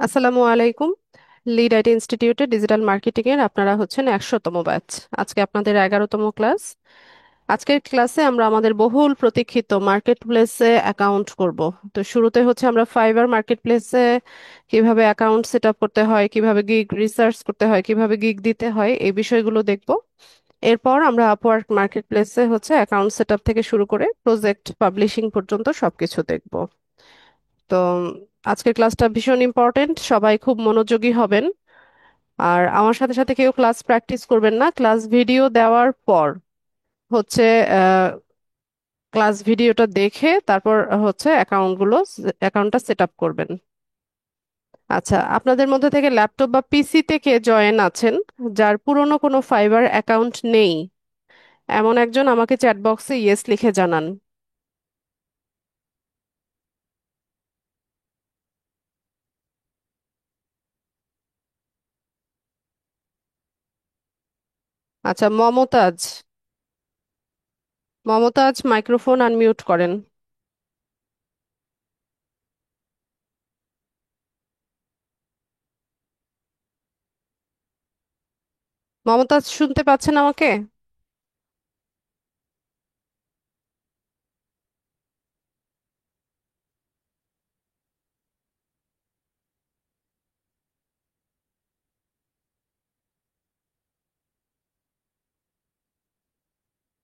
আসসালামু আলাইকুম। Lead IT ইনস্টিটিউটে ডিজিটাল মার্কেটিং এর আপনারা হচ্ছেন 100তম ব্যাচ। আজকে আপনাদের 11তম ক্লাস। আজকের ক্লাসে আমরা আমাদের বহুল প্রতীক্ষিত মার্কেট প্লেসে অ্যাকাউন্ট করব। তো শুরুতে হচ্ছে আমরা ফাইবার মার্কেট প্লেসে কিভাবে অ্যাকাউন্ট সেট আপ করতে হয়, কিভাবে গিগ রিসার্চ করতে হয়, কিভাবে গিগ দিতে হয়, এই বিষয়গুলো দেখব। এরপর আমরা আপওয়ার্ক মার্কেট প্লেসে হচ্ছে অ্যাকাউন্ট সেট আপ থেকে শুরু করে প্রজেক্ট পাবলিশিং পর্যন্ত সবকিছু দেখব। তো আজকের ক্লাসটা ভীষণ ইম্পর্টেন্ট, সবাই খুব মনোযোগী হবেন। আর আমার সাথে সাথে কেউ ক্লাস প্র্যাকটিস করবেন না, ক্লাস ভিডিও দেওয়ার পর হচ্ছে ক্লাস ভিডিওটা দেখে তারপর হচ্ছে অ্যাকাউন্টটা সেট আপ করবেন। আচ্ছা, আপনাদের মধ্যে থেকে ল্যাপটপ বা পিসিতে কে জয়েন আছেন যার পুরনো কোনো ফাইবার অ্যাকাউন্ট নেই, এমন একজন আমাকে চ্যাট বক্সে ইয়েস লিখে জানান। আচ্ছা, মমতাজ। মমতাজ, মাইক্রোফোন আনমিউট করেন। মমতাজ, শুনতে পাচ্ছেন আমাকে?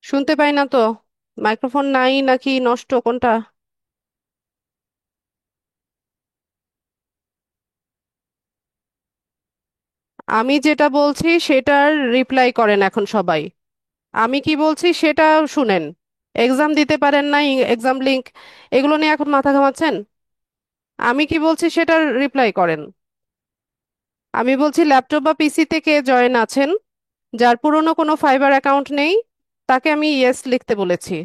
শুনতে পাই না তো। মাইক্রোফোন নাই নাকি নষ্ট, কোনটা? আমি যেটা বলছি সেটার রিপ্লাই করেন এখন সবাই। আমি কি বলছি সেটা শুনেন। এক্সাম দিতে পারেন না, এক্সাম লিংক এগুলো নিয়ে এখন মাথা ঘামাচ্ছেন। আমি কি বলছি সেটার রিপ্লাই করেন। আমি বলছি ল্যাপটপ বা পিসিতে কে জয়েন আছেন যার পুরনো কোনো ফাইবার অ্যাকাউন্ট নেই, তাকে আমি ইয়েস লিখতে বলেছি।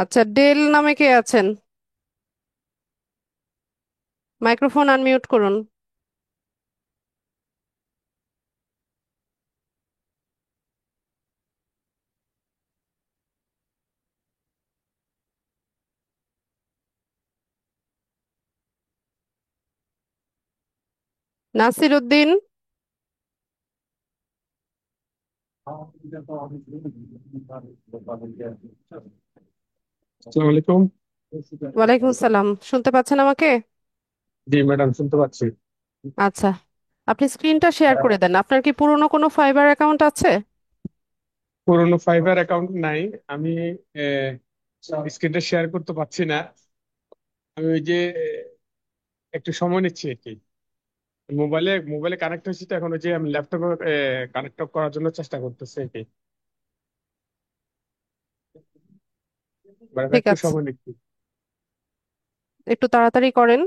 আচ্ছা, ডেল নামে কে আছেন? মাইক্রোফোন আনমিউট করুন। নাসির উদ্দিন। আসসালামু আলাইকুম। ওয়ালাইকুম আসসালাম, শুনতে পাচ্ছেন আমাকে? জি ম্যাডাম, শুনতে পাচ্ছি। আচ্ছা, আপনি স্ক্রিনটা শেয়ার করে দেন। আপনার কি পুরনো কোনো ফাইবার অ্যাকাউন্ট আছে? পুরোনো ফাইবার অ্যাকাউন্ট নাই। আমি স্ক্রিনটা শেয়ার করতে পারছি না। আমি ওই যে একটু সময় নিচ্ছি আর কি। মোবাইলে মোবাইলে কানেক্ট হয়েছি, তো এখন ওই যে আমি ল্যাপটপে কানেক্ট করার জন্য চেষ্টা করতেছি আর কি। ম্যাডাম ঠিক একটু আছে, সময় নিচ্ছি। একটু তাড়াতাড়ি করেন।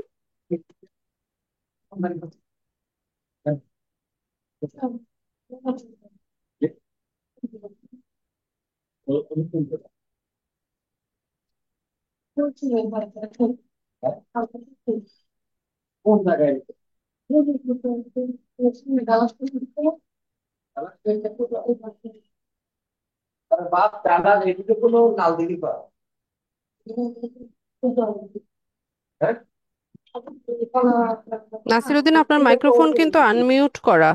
নাসিরুদ্দিন, আপনার মাইক্রোফোন কিন্তু আনমিউট করা।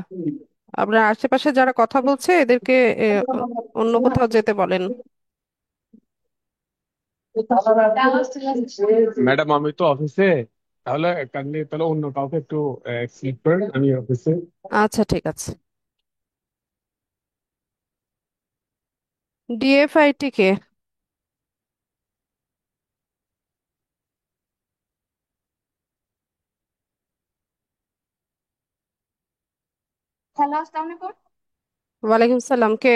আপনার আশেপাশে যারা কথা বলছে এদেরকে এ, অন্য কোথাও যেতে বলেন। ম্যাডাম আমি তো অফিসে। তাহলে তাহলে অন্য কাউকে একটু সিট করেন, আমি অফিসে। আচ্ছা, ঠিক আছে। ডিএফআইটি কে? হ্যালো, আসসালামু আলাইকুম। ওয়ালাইকুম সালাম, কে?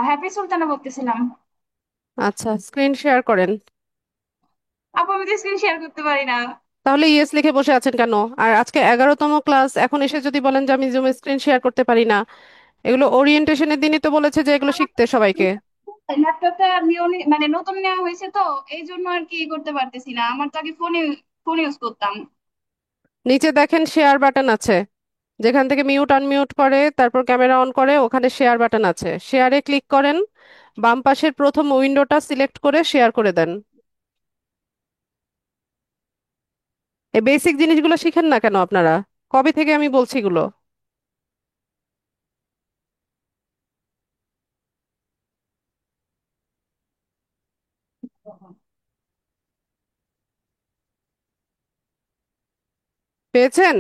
হ্যাপি সুলতানা বলতেছিলাম। আচ্ছা, স্ক্রিন শেয়ার করেন। আপু, আমি তো স্ক্রিন শেয়ার করতে পারি না। তাহলে ইয়েস লিখে বসে আছেন কেন? আর আজকে 11তম ক্লাস, এখন এসে যদি বলেন যে আমি জুমে স্ক্রিন শেয়ার করতে পারি না। এগুলো ওরিয়েন্টেশনের দিনই তো বলেছে যে এগুলো শিখতে সবাইকে। ল্যাপটপটা মানে নতুন নেওয়া হয়েছে তো, এই জন্য আর কি করতে পারতেছি না। আমার তো আগে ফোনে ফোন ইউজ করতাম। নিচে দেখেন শেয়ার বাটন আছে, যেখান থেকে মিউট আনমিউট করে তারপর ক্যামেরা অন করে, ওখানে শেয়ার বাটন আছে, শেয়ারে ক্লিক করেন। বাম পাশের প্রথম উইন্ডোটা সিলেক্ট করে শেয়ার করে দেন। এই বেসিক জিনিসগুলো শিখেন না কেন আপনারা? কবে থেকে আমি বলছি এগুলো? পেয়েছেন?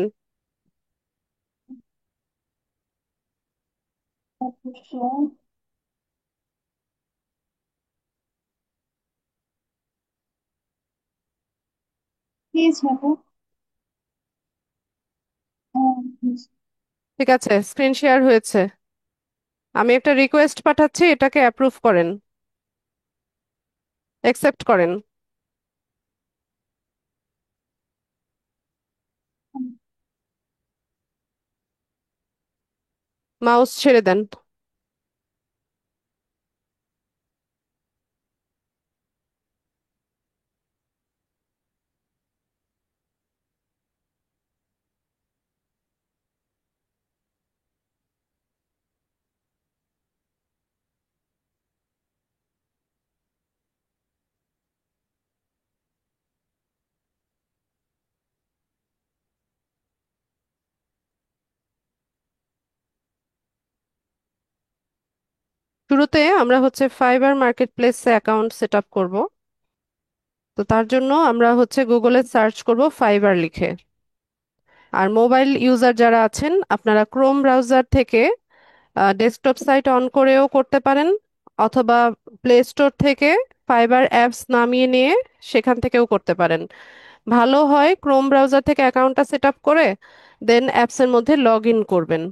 প্লিজ বাবু। ঠিক আছে, স্ক্রিন শেয়ার হয়েছে। আমি একটা রিকোয়েস্ট পাঠাচ্ছি, এটাকে অ্যাপ্রুভ করেন, অ্যাকসেপ্ট করেন। মাউস ছেড়ে দেন। শুরুতে আমরা হচ্ছে ফাইবার মার্কেট প্লেসে অ্যাকাউন্ট সেট আপ করবো। তো তার জন্য আমরা হচ্ছে গুগলে সার্চ করব ফাইবার লিখে। আর মোবাইল ইউজার যারা আছেন, আপনারা ক্রোম ব্রাউজার থেকে ডেস্কটপ সাইট অন করেও করতে পারেন, অথবা প্লে স্টোর থেকে ফাইবার অ্যাপস নামিয়ে নিয়ে সেখান থেকেও করতে পারেন। ভালো হয় ক্রোম ব্রাউজার থেকে অ্যাকাউন্টটা সেট আপ করে দেন অ্যাপসের মধ্যে লগ ইন করবেন।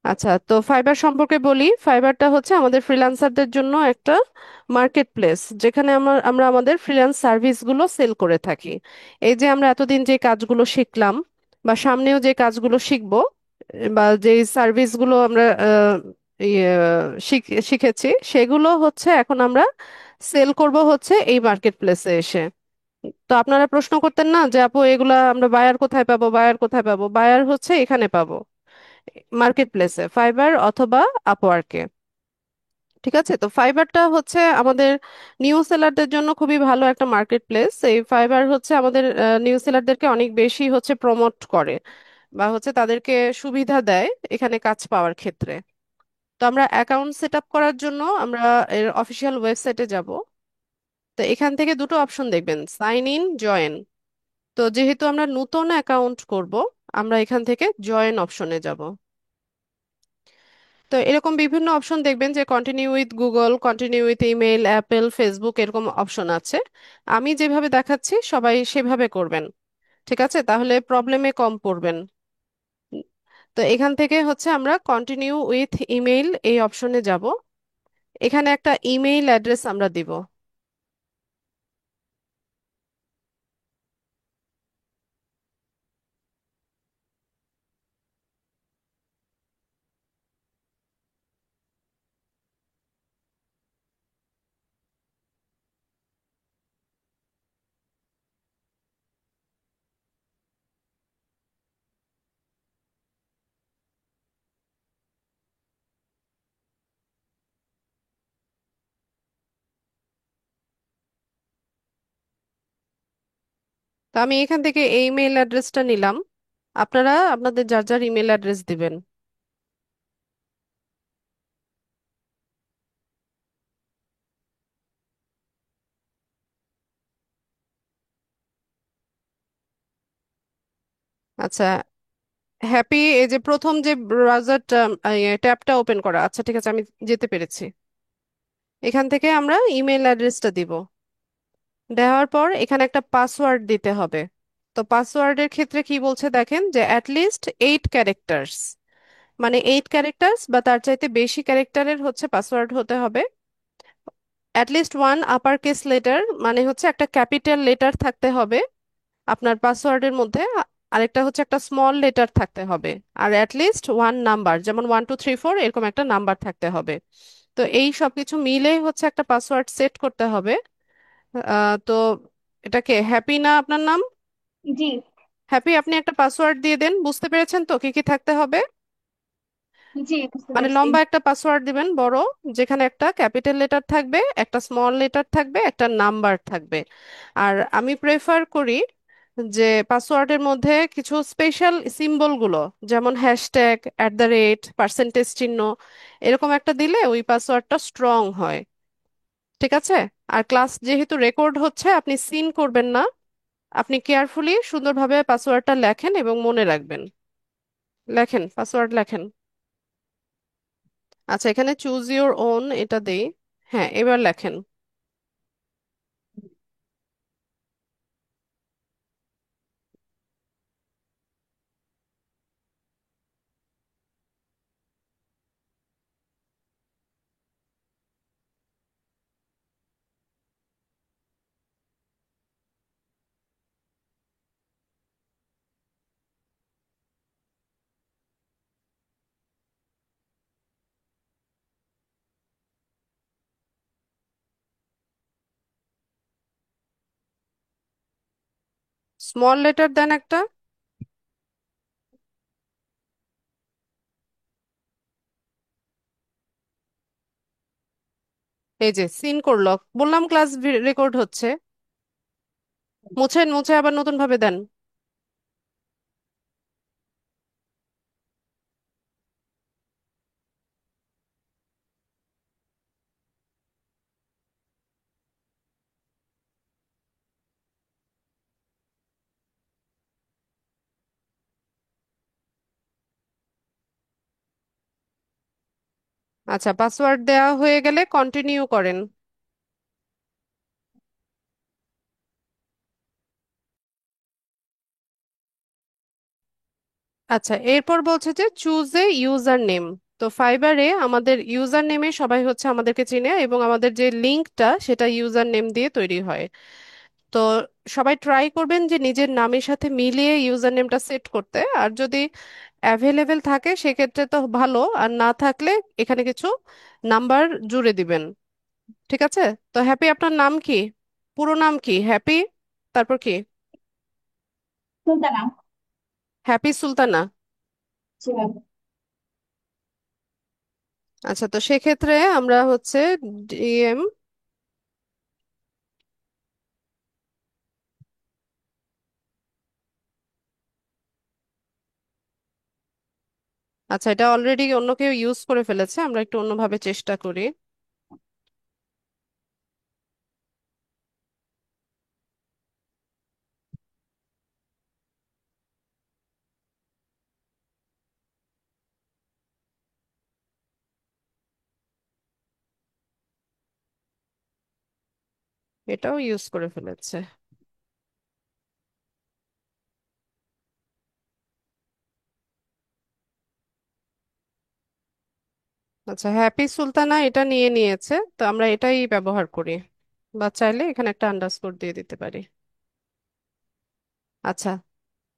আচ্ছা, তো ফাইবার সম্পর্কে বলি। ফাইবারটা হচ্ছে আমাদের ফ্রিল্যান্সারদের জন্য একটা মার্কেট প্লেস, যেখানে আমরা আমরা আমাদের ফ্রিল্যান্স সার্ভিসগুলো সেল করে থাকি। এই যে আমরা এতদিন যে কাজগুলো শিখলাম, বা সামনেও যে কাজগুলো শিখবো, বা যে সার্ভিসগুলো আমরা ইয়ে, শিখেছি, সেগুলো হচ্ছে এখন আমরা সেল করব হচ্ছে এই মার্কেট প্লেসে এসে। তো আপনারা প্রশ্ন করতেন না যে আপু এগুলা আমরা বায়ার কোথায় পাবো, বায়ার কোথায় পাবো? বায়ার হচ্ছে এখানে পাবো, মার্কেট প্লেসে, ফাইবার অথবা আপওয়ার্কে। ঠিক আছে, তো ফাইবারটা হচ্ছে আমাদের নিউ সেলারদের জন্য খুবই ভালো একটা মার্কেট প্লেস। এই ফাইবার হচ্ছে আমাদের নিউ সেলারদেরকে অনেক বেশি হচ্ছে প্রমোট করে, বা হচ্ছে তাদেরকে সুবিধা দেয় এখানে কাজ পাওয়ার ক্ষেত্রে। তো আমরা অ্যাকাউন্ট সেট আপ করার জন্য আমরা এর অফিসিয়াল ওয়েবসাইটে যাব। তো এখান থেকে দুটো অপশন দেখবেন, সাইন ইন, জয়েন। তো যেহেতু আমরা নতুন অ্যাকাউন্ট করব, আমরা এখান থেকে জয়েন অপশনে যাব। তো এরকম বিভিন্ন অপশন দেখবেন যে continue with Google, continue with email, Apple, Facebook, এরকম অপশন আছে। আমি যেভাবে দেখাচ্ছি সবাই সেভাবে করবেন। ঠিক আছে, তাহলে প্রবলেমে কম পড়বেন। তো এখান থেকে হচ্ছে আমরা কন্টিনিউ উইথ ইমেইল এই অপশনে যাব। এখানে একটা ইমেইল অ্যাড্রেস আমরা দিব। তো আমি এখান থেকে এই ইমেইল অ্যাড্রেসটা নিলাম। আপনারা আপনাদের যার যার ইমেল অ্যাড্রেস দিবেন। আচ্ছা, হ্যাপি, এই যে প্রথম যে ব্রাউজারটা, ট্যাবটা ওপেন করা, আচ্ছা ঠিক আছে, আমি যেতে পেরেছি। এখান থেকে আমরা ইমেল অ্যাড্রেসটা দিব। দেওয়ার পর এখানে একটা পাসওয়ার্ড দিতে হবে। তো পাসওয়ার্ডের ক্ষেত্রে কি বলছে দেখেন, যে অ্যাটলিস্ট 8 ক্যারেক্টার্স, মানে 8 ক্যারেক্টার্স বা তার চাইতে বেশি ক্যারেক্টারের হচ্ছে পাসওয়ার্ড হতে হবে। At least one upper case letter, মানে হচ্ছে একটা ক্যাপিটাল লেটার থাকতে হবে। আপনার পাসওয়ার্ডের মধ্যে আরেকটা হচ্ছে একটা স্মল লেটার থাকতে হবে, আর লিস্ট ওয়ান নাম্বার, যেমন 1 2 3 4 এরকম একটা নাম্বার থাকতে হবে। তো এই সব কিছু মিলে হচ্ছে একটা পাসওয়ার্ড সেট করতে হবে। তো এটাকে হ্যাপি না আপনার নাম? জি। হ্যাপি, আপনি একটা পাসওয়ার্ড দিয়ে দেন। বুঝতে পেরেছেন তো কি কি থাকতে হবে? জি, বুঝতে মানে পারছি। লম্বা একটা পাসওয়ার্ড দিবেন, বড়, যেখানে একটা ক্যাপিটাল লেটার থাকবে, একটা স্মল লেটার থাকবে, একটা নাম্বার থাকবে। আর আমি প্রেফার করি যে পাসওয়ার্ডের মধ্যে কিছু স্পেশাল সিম্বলগুলো, যেমন হ্যাশট্যাগ, @, পার্সেন্টেজ চিহ্ন, এরকম একটা দিলে ওই পাসওয়ার্ডটা স্ট্রং হয়। ঠিক আছে? আর ক্লাস যেহেতু রেকর্ড হচ্ছে, আপনি সিন করবেন না, আপনি কেয়ারফুলি সুন্দরভাবে পাসওয়ার্ডটা লেখেন এবং মনে রাখবেন। লেখেন, পাসওয়ার্ড লেখেন। আচ্ছা, এখানে চুজ ইওর ওন এটা দেই। হ্যাঁ, এবার লেখেন। স্মল লেটার দেন একটা। এই যে সিন করলো, বললাম ক্লাস রেকর্ড হচ্ছে। মুছেন, মুছে আবার নতুন ভাবে দেন। আচ্ছা, পাসওয়ার্ড দেওয়া হয়ে গেলে কন্টিনিউ করেন। আচ্ছা, এরপর বলছে যে চুজ এ ইউজার নেম। তো ফাইবারে আমাদের ইউজার নেমে সবাই হচ্ছে আমাদেরকে চিনে, এবং আমাদের যে লিঙ্কটা সেটা ইউজার নেম দিয়ে তৈরি হয়। তো সবাই ট্রাই করবেন যে নিজের নামের সাথে মিলিয়ে ইউজার নেমটা সেট করতে। আর যদি অ্যাভেলেবেল থাকে সেক্ষেত্রে তো ভালো, আর না থাকলে এখানে কিছু নাম্বার জুড়ে দিবেন। ঠিক আছে? তো হ্যাপি, আপনার নাম কি? পুরো নাম কি হ্যাপি? তারপর কি? সুলতানা। হ্যাপি সুলতানা। জি ম্যাম। আচ্ছা, তো সেক্ষেত্রে আমরা হচ্ছে ডিএম, আচ্ছা এটা অলরেডি অন্য কেউ ইউজ করে ফেলেছে, আমরা একটু অন্যভাবে চেষ্টা করি। এটাও ইউজ করে ফেলেছে। আচ্ছা, হ্যাপি সুলতানা এটা নিয়ে নিয়েছে, তো আমরা এটাই ব্যবহার করি, বা চাইলে এখানে একটা আন্ডারস্কোর দিয়ে দিতে পারি। আচ্ছা,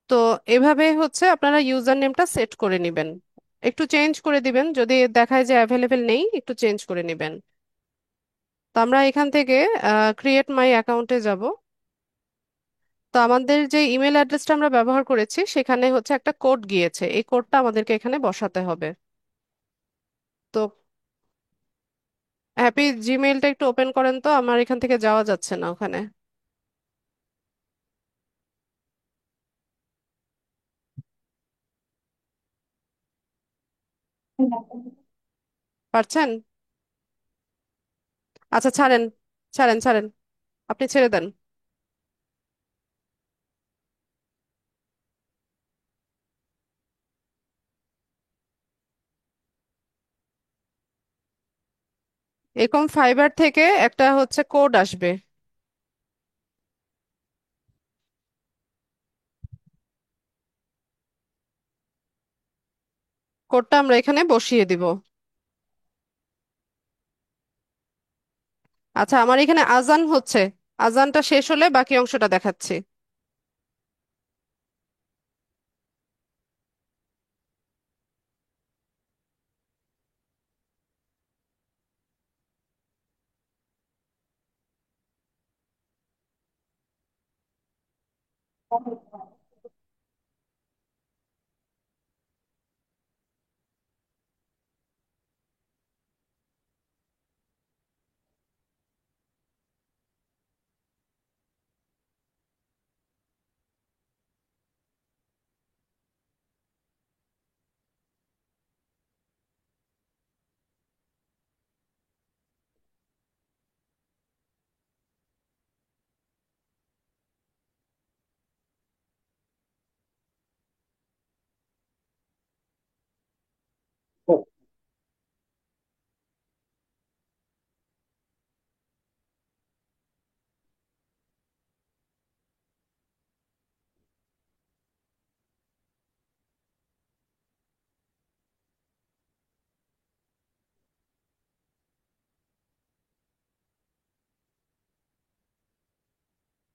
তো এভাবে হচ্ছে আপনারা ইউজার নেমটা সেট করে নেবেন। একটু চেঞ্জ করে দিবেন, যদি দেখায় যে অ্যাভেলেবেল নেই একটু চেঞ্জ করে নেবেন। তো আমরা এখান থেকে ক্রিয়েট মাই অ্যাকাউন্টে যাব। তো আমাদের যে ইমেল অ্যাড্রেসটা আমরা ব্যবহার করেছি সেখানে হচ্ছে একটা কোড গিয়েছে, এই কোডটা আমাদেরকে এখানে বসাতে হবে। তো হ্যাপি জিমেইলটা একটু ওপেন করেন তো, আমার এখান থেকে যাওয়া যাচ্ছে না ওখানে। পারছেন? আচ্ছা, ছাড়েন, ছাড়েন, ছাড়েন, আপনি ছেড়ে দেন। এরকম ফাইবার থেকে একটা হচ্ছে কোড আসবে। কোডটা আমরা এখানে বসিয়ে দিব। আচ্ছা, আমার এখানে আজান হচ্ছে, আজানটা শেষ হলে বাকি অংশটা দেখাচ্ছি।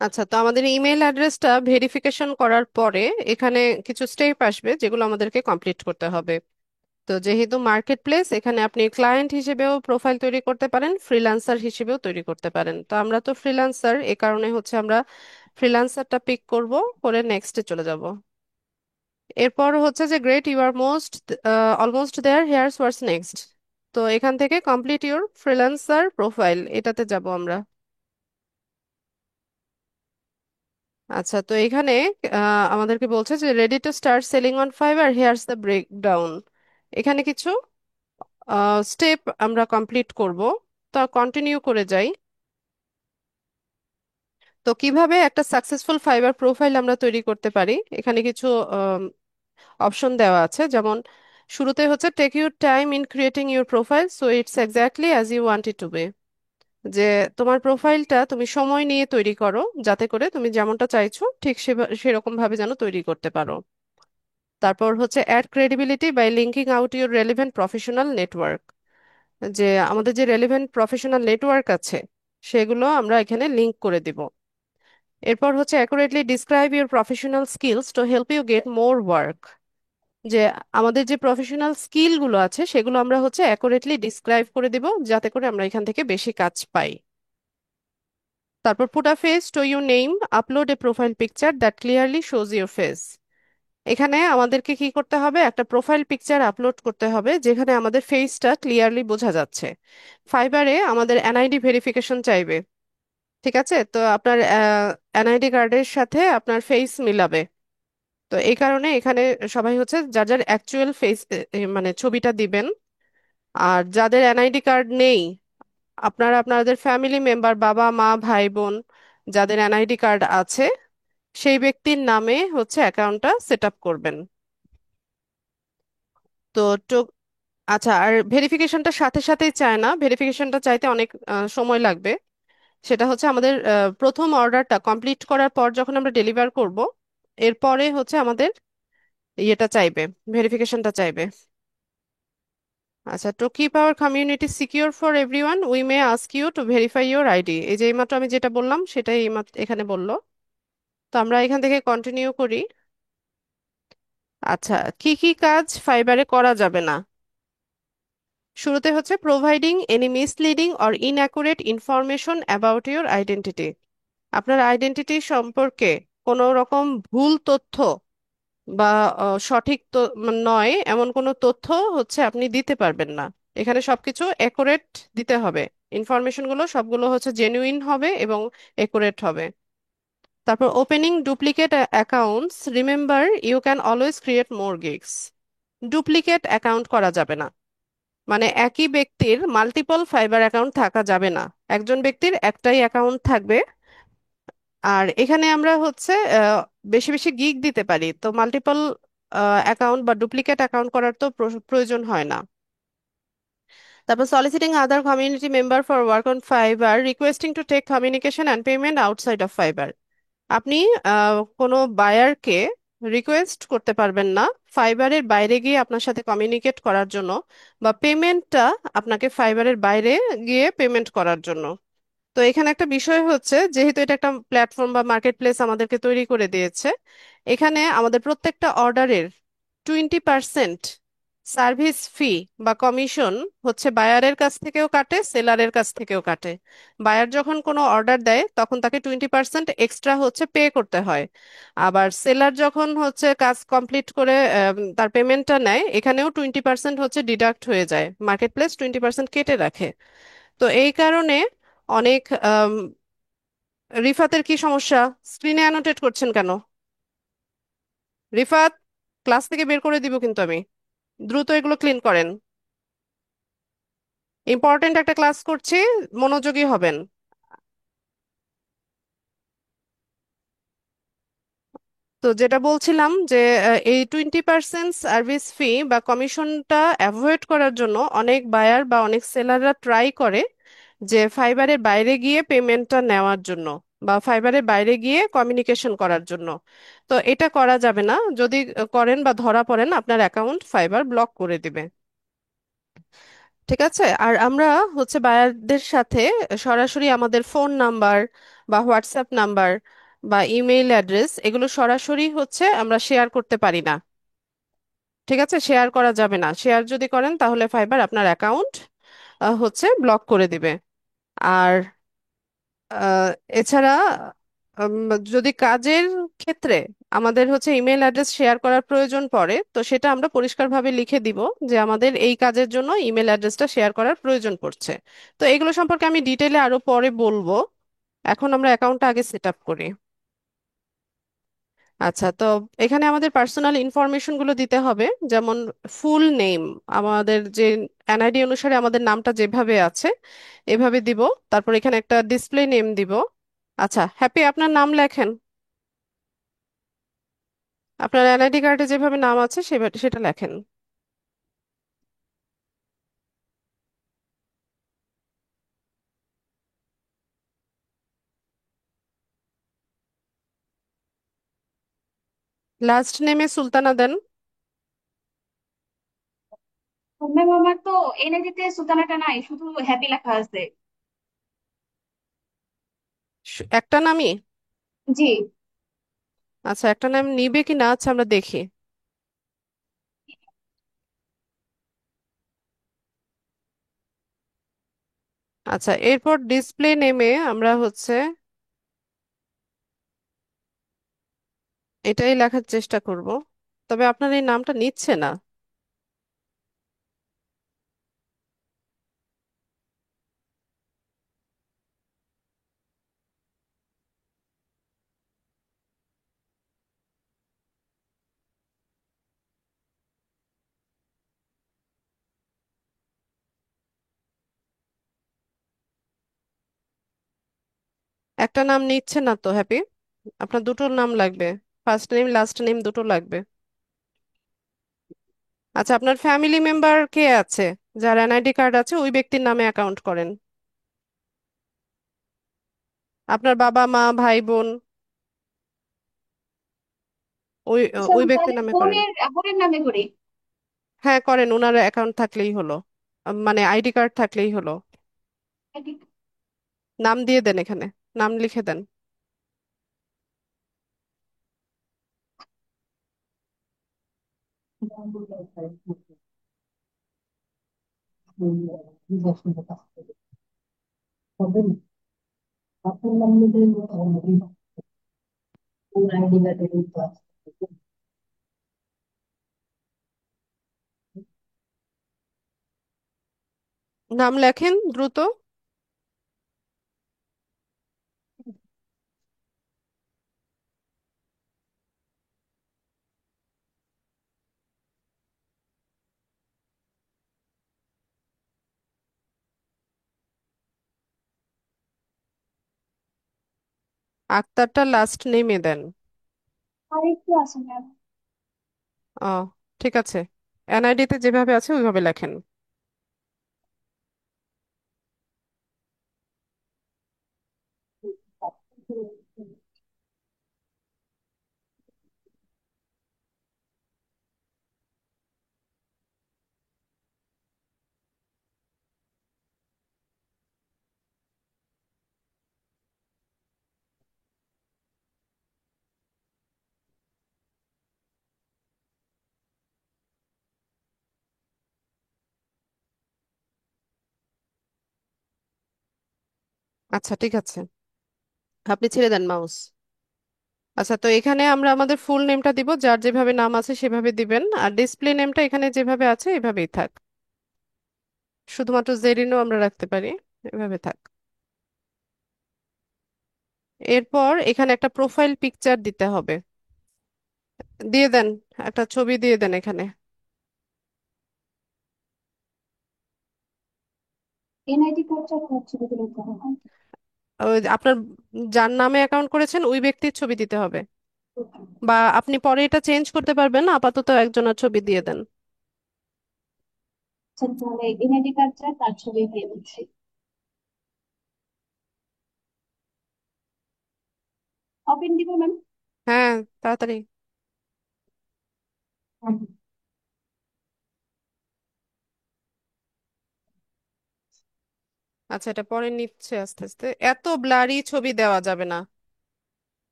আচ্ছা, তো আমাদের ইমেল অ্যাড্রেসটা ভেরিফিকেশন করার পরে এখানে কিছু স্টেপ আসবে যেগুলো আমাদেরকে কমপ্লিট করতে হবে। তো যেহেতু মার্কেট প্লেস, এখানে আপনি ক্লায়েন্ট হিসেবেও প্রোফাইল তৈরি করতে পারেন, ফ্রিল্যান্সার হিসেবেও তৈরি করতে পারেন। তো আমরা তো ফ্রিল্যান্সার, এ কারণে হচ্ছে আমরা ফ্রিল্যান্সারটা পিক করব, করে নেক্সটে চলে যাব। এরপর হচ্ছে যে great, you are most almost there, here's what's next. তো এখান থেকে কমপ্লিট ইউর ফ্রিল্যান্সার প্রোফাইল এটাতে যাব আমরা। আচ্ছা, তো এখানে আমাদেরকে বলছে যে ready to start selling on fibre, here's the breakdown. এখানে কিছু স্টেপ আমরা কমপ্লিট করব। তো কন্টিনিউ করে যাই। তো কিভাবে একটা সাকসেসফুল ফাইবার প্রোফাইল আমরা তৈরি করতে পারি, এখানে কিছু অপশন দেওয়া আছে। যেমন শুরুতে হচ্ছে take your time in creating your profile so it's exactly as you want it to be. যে তোমার প্রোফাইলটা তুমি সময় নিয়ে তৈরি করো, যাতে করে তুমি যেমনটা চাইছো ঠিক সেরকম ভাবে যেন তৈরি করতে পারো। তারপর হচ্ছে add credibility by linking out your relevant professional network. যে আমাদের যে রেলিভেন্ট প্রফেশনাল নেটওয়ার্ক আছে সেগুলো আমরা এখানে লিংক করে দিব। এরপর হচ্ছে accurately describe your professional skills to help you get more work. যে আমাদের যে প্রফেশনাল স্কিলগুলো আছে সেগুলো আমরা হচ্ছে অ্যাকুরেটলি ডিসক্রাইব করে দিব, যাতে করে আমরা এখান থেকে বেশি কাজ পাই। তারপর put a face to your name, upload A profile picture that clearly shows your face. এখানে আমাদেরকে কি করতে হবে, একটা প্রোফাইল পিকচার আপলোড করতে হবে যেখানে আমাদের ফেসটা ক্লিয়ারলি বোঝা যাচ্ছে। ফাইবারে আমাদের এনআইডি ভেরিফিকেশন চাইবে। ঠিক আছে, তো আপনার এনআইডি কার্ডের সাথে আপনার ফেস মিলাবে। তো এই কারণে এখানে সবাই হচ্ছে যার যার অ্যাকচুয়াল ফেস মানে ছবিটা দিবেন। আর যাদের এনআইডি কার্ড নেই, আপনারা আপনাদের ফ্যামিলি মেম্বার, বাবা মা ভাই বোন, যাদের এনআইডি কার্ড আছে সেই ব্যক্তির নামে হচ্ছে অ্যাকাউন্টটা সেট আপ করবেন। তো তো আচ্ছা, আর ভেরিফিকেশনটা সাথে সাথেই চায় না, ভেরিফিকেশনটা চাইতে অনেক সময় লাগবে। সেটা হচ্ছে আমাদের প্রথম অর্ডারটা কমপ্লিট করার পর যখন আমরা ডেলিভার করব, এরপরে হচ্ছে আমাদের ইয়েটা চাইবে, ভেরিফিকেশনটা চাইবে। আচ্ছা, to keep our community secure for everyone we may ask you to verify your ID. এই যে এইমাত্র আমি যেটা বললাম সেটাই এইমাত্র এখানে বললো। তো আমরা এখান থেকে কন্টিনিউ করি। আচ্ছা, কি কি কাজ ফাইবারে করা যাবে না। শুরুতে হচ্ছে providing any misleading or inaccurate information about your identity. আপনার আইডেন্টিটি সম্পর্কে কোনো রকম ভুল তথ্য বা সঠিক তো নয় এমন কোনো তথ্য হচ্ছে আপনি দিতে পারবেন না। এখানে সবকিছু একুরেট দিতে হবে। ইনফরমেশনগুলো সবগুলো হচ্ছে জেনুইন হবে এবং একুরেট হবে। তারপর opening duplicate accounts, remember you can always create more gigs. Duplicate account করা যাবে না, মানে একই ব্যক্তির মাল্টিপল ফাইবার অ্যাকাউন্ট থাকা যাবে না। একজন ব্যক্তির একটাই অ্যাকাউন্ট থাকবে। আর এখানে আমরা হচ্ছে বেশি বেশি গিগ দিতে পারি, তো মাল্টিপল অ্যাকাউন্ট বা ডুপ্লিকেট অ্যাকাউন্ট করার তো প্রয়োজন হয় না। তারপর soliciting other community member for work on Fiverr, requesting to take communication and payment outside of Fiverr. আপনি কোনো বায়ারকে রিকোয়েস্ট করতে পারবেন না ফাইবারের বাইরে গিয়ে আপনার সাথে কমিউনিকেট করার জন্য, বা পেমেন্টটা আপনাকে ফাইবারের বাইরে গিয়ে পেমেন্ট করার জন্য। তো এখানে একটা বিষয় হচ্ছে, যেহেতু এটা একটা প্ল্যাটফর্ম বা মার্কেট প্লেস আমাদেরকে তৈরি করে দিয়েছে, এখানে আমাদের প্রত্যেকটা অর্ডারের 20% সার্ভিস ফি বা কমিশন হচ্ছে বায়ারের কাছ থেকেও কাটে, সেলারের কাছ থেকেও কাটে। বায়ার যখন কোনো অর্ডার দেয় তখন তাকে 20% এক্সট্রা হচ্ছে পে করতে হয়। আবার সেলার যখন হচ্ছে কাজ কমপ্লিট করে তার পেমেন্টটা নেয়, এখানেও 20% হচ্ছে ডিডাক্ট হয়ে যায়, মার্কেট প্লেস 20% কেটে রাখে। তো এই কারণে অনেক রিফাতের কি সমস্যা? স্ক্রিনে অ্যানোটেট করছেন কেন? রিফাত, ক্লাস থেকে বের করে দিব কিন্তু আমি। দ্রুত এগুলো ক্লিন করেন। ইম্পর্টেন্ট একটা ক্লাস করছি, মনোযোগী হবেন। তো যেটা বলছিলাম যে এই 20% সার্ভিস ফি বা কমিশনটা অ্যাভয়েড করার জন্য অনেক বায়ার বা অনেক সেলাররা ট্রাই করে যে ফাইবারের বাইরে গিয়ে পেমেন্টটা নেওয়ার জন্য বা ফাইবারের বাইরে গিয়ে কমিউনিকেশন করার জন্য। তো এটা করা যাবে না। যদি করেন বা ধরা পড়েন, আপনার অ্যাকাউন্ট ফাইবার ব্লক করে দিবে। ঠিক আছে? আর আমরা হচ্ছে বায়ারদের সাথে সরাসরি আমাদের ফোন নাম্বার বা হোয়াটসঅ্যাপ নাম্বার বা ইমেইল অ্যাড্রেস এগুলো সরাসরি হচ্ছে আমরা শেয়ার করতে পারি না। ঠিক আছে? শেয়ার করা যাবে না। শেয়ার যদি করেন তাহলে ফাইবার আপনার অ্যাকাউন্ট হচ্ছে ব্লক করে দিবে। আর আহ, এছাড়া উম, যদি কাজের ক্ষেত্রে আমাদের হচ্ছে ইমেল অ্যাড্রেস শেয়ার করার প্রয়োজন পড়ে, তো সেটা আমরা পরিষ্কারভাবে লিখে দিব যে আমাদের এই কাজের জন্য ইমেল অ্যাড্রেসটা শেয়ার করার প্রয়োজন পড়ছে। তো এগুলো সম্পর্কে আমি ডিটেলে আরো পরে বলবো। এখন আমরা অ্যাকাউন্টটা আগে সেট আপ করি। আচ্ছা, তো এখানে আমাদের পার্সোনাল ইনফরমেশন গুলো দিতে হবে, যেমন ফুল নেম, আমাদের যে এনআইডি অনুসারে আমাদের নামটা যেভাবে আছে এভাবে দিব। তারপর এখানে একটা ডিসপ্লে নেম দিব। আচ্ছা হ্যাপি, আপনার নাম লেখেন। আপনার এনআইডি কার্ডে যেভাবে নাম আছে সেটা লেখেন। লাস্ট নেমে সুলতানা দেন। ম্যাম আমার তো এনআইডিতে সুলতানাটা নাই, শুধু হ্যাপি লেখা আছে। একটা নামই? জি। আচ্ছা, একটা নাম নিবে কি না, আচ্ছা আমরা দেখি। আচ্ছা, এরপর ডিসপ্লে নেমে আমরা হচ্ছে এটাই লেখার চেষ্টা করব। তবে আপনার এই নামটা নিচ্ছে না। একটা নাম নিচ্ছে না তো হ্যাপি। আপনার দুটো নাম লাগবে, ফার্স্ট নেম লাস্ট নেম দুটো লাগবে। আচ্ছা, আপনার ফ্যামিলি মেম্বার কে আছে যার এনআইডি কার্ড আছে ওই ব্যক্তির নামে অ্যাকাউন্ট করেন? আপনার বাবা মা ভাই বোন, ওই আচ্ছা ওই ব্যক্তির তাহলে নামে করেন। বোনের নামে করি। হ্যাঁ করেন, ওনার অ্যাকাউন্ট থাকলেই হলো। মানে আইডি কার্ড থাকলেই হলো। নাম দিয়ে দেন এখানে, নাম লিখে দেন। নাম লেখেন দ্রুত। আক্তারটা লাস্ট নেমে দেন। আর একটু আছে ম্যাম। ও, ঠিক আছে। এনআইডি তে যেভাবে আছে ওইভাবে লেখেন। আচ্ছা ঠিক আছে, আপনি ছেড়ে দেন মাউস। আচ্ছা, তো এখানে আমরা আমাদের ফুল নেমটা দিব, যার যেভাবে নাম আছে সেভাবে দিবেন, আর ডিসপ্লে নেমটা এখানে যেভাবে আছে এভাবেই থাক। শুধুমাত্র জেরিনও আমরা রাখতে পারি, এভাবে থাক। এরপর এখানে একটা প্রোফাইল পিকচার দিতে হবে, দিয়ে দেন, একটা ছবি দিয়ে দেন এখানে। এনআইডি কার্ডটা হচ্ছে দিতে হবে। ওই যে আপনার যার নামে অ্যাকাউন্ট করেছেন ওই ব্যক্তির ছবি দিতে হবে, বা আপনি পরে এটা চেঞ্জ করতে পারবেন, আপাতত একজনের ছবি দিয়ে দেন। আচ্ছা, তাহলে এনআইডি কার্ডটা তার ছবি দিয়ে দিচ্ছি। ওপেন দিব ম্যাম। হ্যাঁ, তাড়াতাড়ি। আচ্ছা, এটা পরে নিচ্ছে আস্তে আস্তে, এত ব্লারি ছবি দেওয়া যাবে না,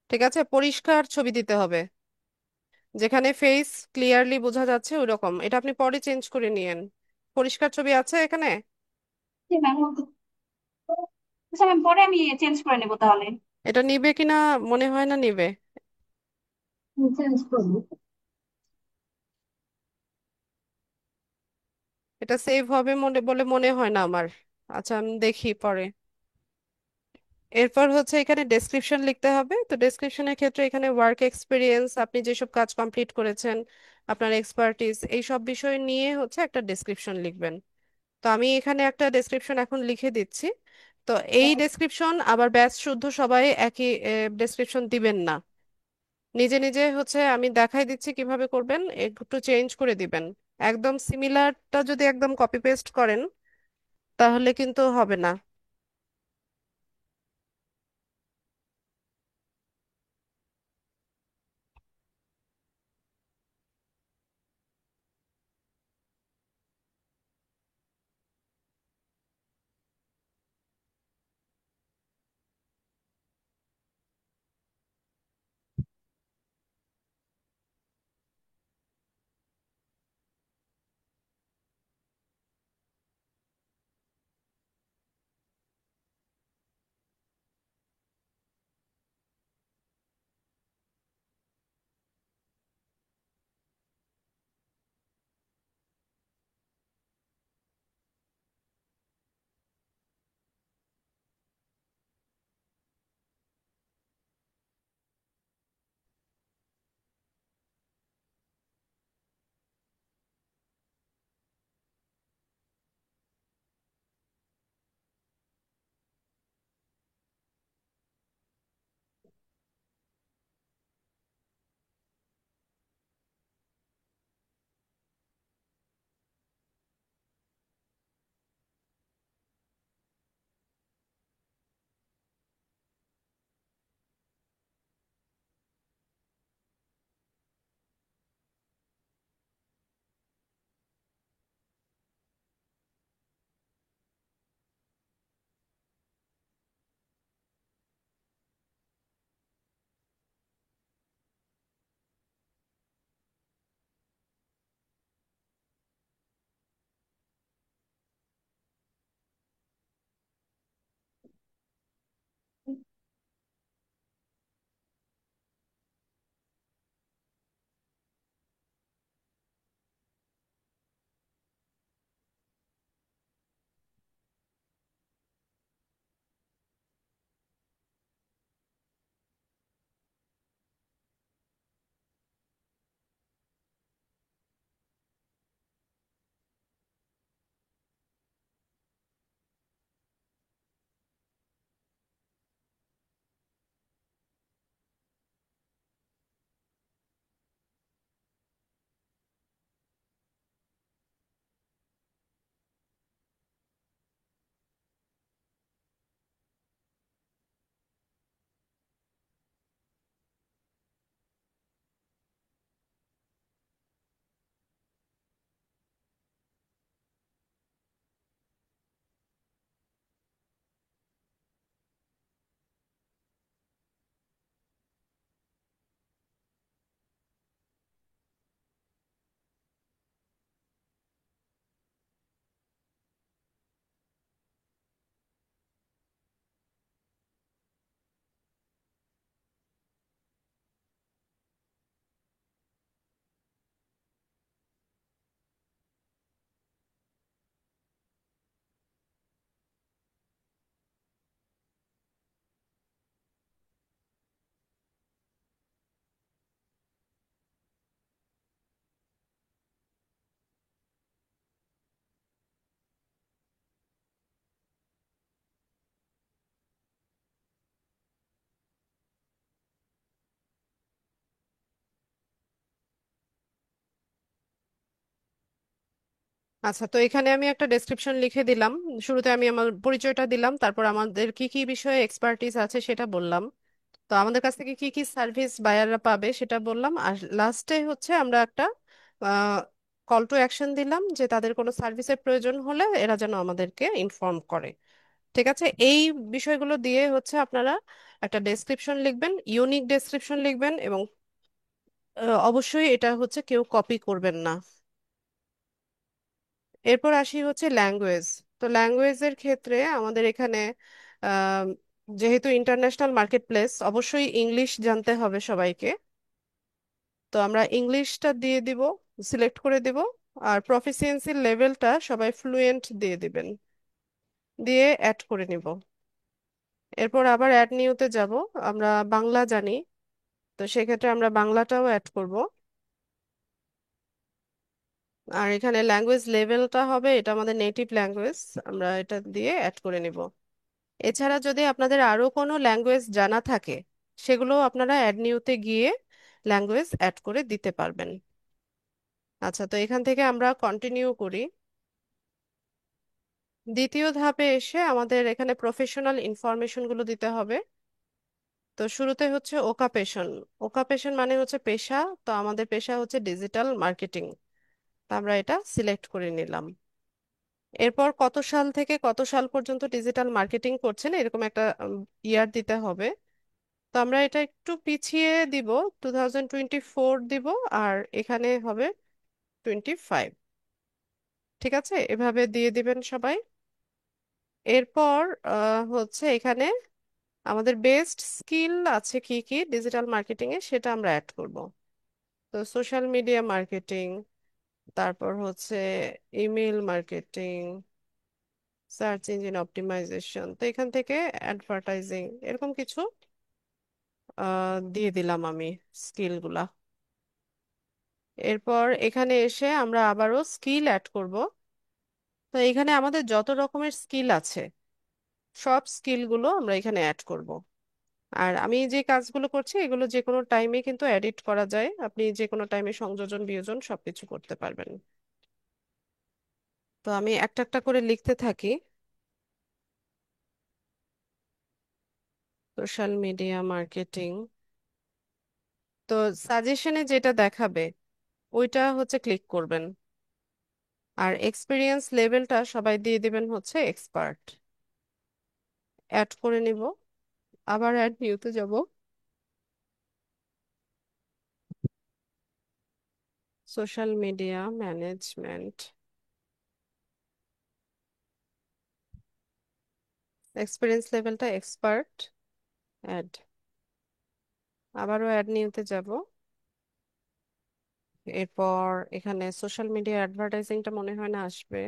ঠিক আছে? পরিষ্কার ছবি দিতে হবে, যেখানে ফেস ক্লিয়ারলি বোঝা যাচ্ছে ওইরকম। এটা আপনি পরে চেঞ্জ করে নিয়েন। পরিষ্কার ছবি আছে এখানে? জি ম্যাম। আচ্ছা ম্যাম, পরে আমি চেঞ্জ করে নেবো তাহলে। এটা নিবে কিনা, মনে হয় না নিবে। চেঞ্জ করবো। এটা সেভ হবে মনে বলে মনে হয় না আমার। আচ্ছা, আমি দেখি পরে। এরপর হচ্ছে এখানে ডেসক্রিপশন লিখতে হবে। তো ডেসক্রিপশনের ক্ষেত্রে এখানে ওয়ার্ক এক্সপিরিয়েন্স, আপনি যেসব কাজ কমপ্লিট করেছেন, আপনার এক্সপার্টিস, এই সব বিষয় নিয়ে হচ্ছে একটা ডেসক্রিপশন লিখবেন। তো আমি এখানে একটা ডেসক্রিপশন এখন লিখে দিচ্ছি। তো এই ডেসক্রিপশন আবার ব্যাচ শুদ্ধ সবাই একই ডেসক্রিপশন দিবেন না, নিজে নিজে হচ্ছে আমি দেখাই দিচ্ছি কিভাবে করবেন, একটু চেঞ্জ করে দিবেন। একদম সিমিলারটা যদি একদম কপি পেস্ট করেন তাহলে কিন্তু হবে না। আচ্ছা, তো এখানে আমি একটা ডেসক্রিপশন লিখে দিলাম। শুরুতে আমি আমার পরিচয়টা দিলাম, তারপর আমাদের কি কি বিষয়ে এক্সপার্টিস আছে সেটা বললাম। তো আমাদের কাছ থেকে কি কি সার্ভিস বায়াররা পাবে সেটা বললাম, আর লাস্টে হচ্ছে আমরা একটা কল টু অ্যাকশন দিলাম যে তাদের কোনো সার্ভিসের প্রয়োজন হলে এরা যেন আমাদেরকে ইনফর্ম করে। ঠিক আছে, এই বিষয়গুলো দিয়ে হচ্ছে আপনারা একটা ডেসক্রিপশন লিখবেন, ইউনিক ডেসক্রিপশন লিখবেন, এবং অবশ্যই এটা হচ্ছে কেউ কপি করবেন না। এরপর আসি হচ্ছে ল্যাঙ্গুয়েজ। তো ল্যাঙ্গুয়েজের ক্ষেত্রে আমাদের এখানে আহ, যেহেতু ইন্টারন্যাশনাল মার্কেট প্লেস, অবশ্যই ইংলিশ জানতে হবে সবাইকে। তো আমরা ইংলিশটা দিয়ে দিব, সিলেক্ট করে দিব। আর প্রফিসিয়েন্সির লেভেলটা সবাই ফ্লুয়েন্ট দিয়ে দিবেন, দিয়ে অ্যাড করে নিব। এরপর আবার অ্যাড নিউতে যাব। আমরা বাংলা জানি, তো সেক্ষেত্রে আমরা বাংলাটাও অ্যাড করব। আর এখানে ল্যাঙ্গুয়েজ লেভেলটা হবে, এটা আমাদের নেটিভ ল্যাঙ্গুয়েজ, আমরা এটা দিয়ে অ্যাড করে নিব। এছাড়া যদি আপনাদের আরো কোনো ল্যাঙ্গুয়েজ জানা থাকে, সেগুলো আপনারা অ্যাড নিউতে গিয়ে ল্যাঙ্গুয়েজ অ্যাড করে দিতে পারবেন। আচ্ছা, তো এখান থেকে আমরা কন্টিনিউ করি। দ্বিতীয় ধাপে এসে আমাদের এখানে প্রফেশনাল ইনফরমেশনগুলো দিতে হবে। তো শুরুতে হচ্ছে ওকাপেশন। ওকাপেশন মানে হচ্ছে পেশা। তো আমাদের পেশা হচ্ছে ডিজিটাল মার্কেটিং। তো আমরা এটা সিলেক্ট করে নিলাম। এরপর কত সাল থেকে কত সাল পর্যন্ত ডিজিটাল মার্কেটিং করছেন এরকম একটা ইয়ার দিতে হবে। তো আমরা এটা একটু পিছিয়ে দিব, 2024 দিব। আর এখানে হবে 25। ঠিক আছে, এভাবে দিয়ে দিবেন সবাই। এরপর হচ্ছে এখানে আমাদের বেস্ট স্কিল আছে কি কি ডিজিটাল মার্কেটিং এ, সেটা আমরা অ্যাড করব। তো সোশ্যাল মিডিয়া মার্কেটিং, তারপর হচ্ছে email marketing, search engine optimisation, তো এখান থেকে অ্যাডভার্টাইজিং, এরকম কিছু দিয়ে দিলাম আমি স্কিলগুলা। এরপর এখানে এসে আমরা আবারও স্কিল অ্যাড করব। তো এখানে আমাদের যত রকমের স্কিল আছে, সব স্কিলগুলো আমরা এখানে অ্যাড করব। আর আমি যে কাজগুলো করছি এগুলো যে কোনো টাইমে কিন্তু এডিট করা যায়, আপনি যে কোনো টাইমে সংযোজন বিয়োজন সবকিছু করতে পারবেন। তো আমি একটা একটা করে লিখতে থাকি। সোশ্যাল মিডিয়া মার্কেটিং, তো সাজেশনে যেটা দেখাবে ওইটা হচ্ছে ক্লিক করবেন। আর এক্সপিরিয়েন্স লেভেলটা সবাই দিয়ে দিবেন হচ্ছে এক্সপার্ট। অ্যাড করে নিব, আবার অ্যাড নিউতে যাব। সোশ্যাল মিডিয়া ম্যানেজমেন্ট, এক্সপিরিয়েন্স লেভেলটা এক্সপার্ট, অ্যাড। আবারও অ্যাড নিউতে যাব। এরপর এখানে সোশ্যাল মিডিয়া অ্যাডভার্টাইজিংটা মনে হয় না আসবে,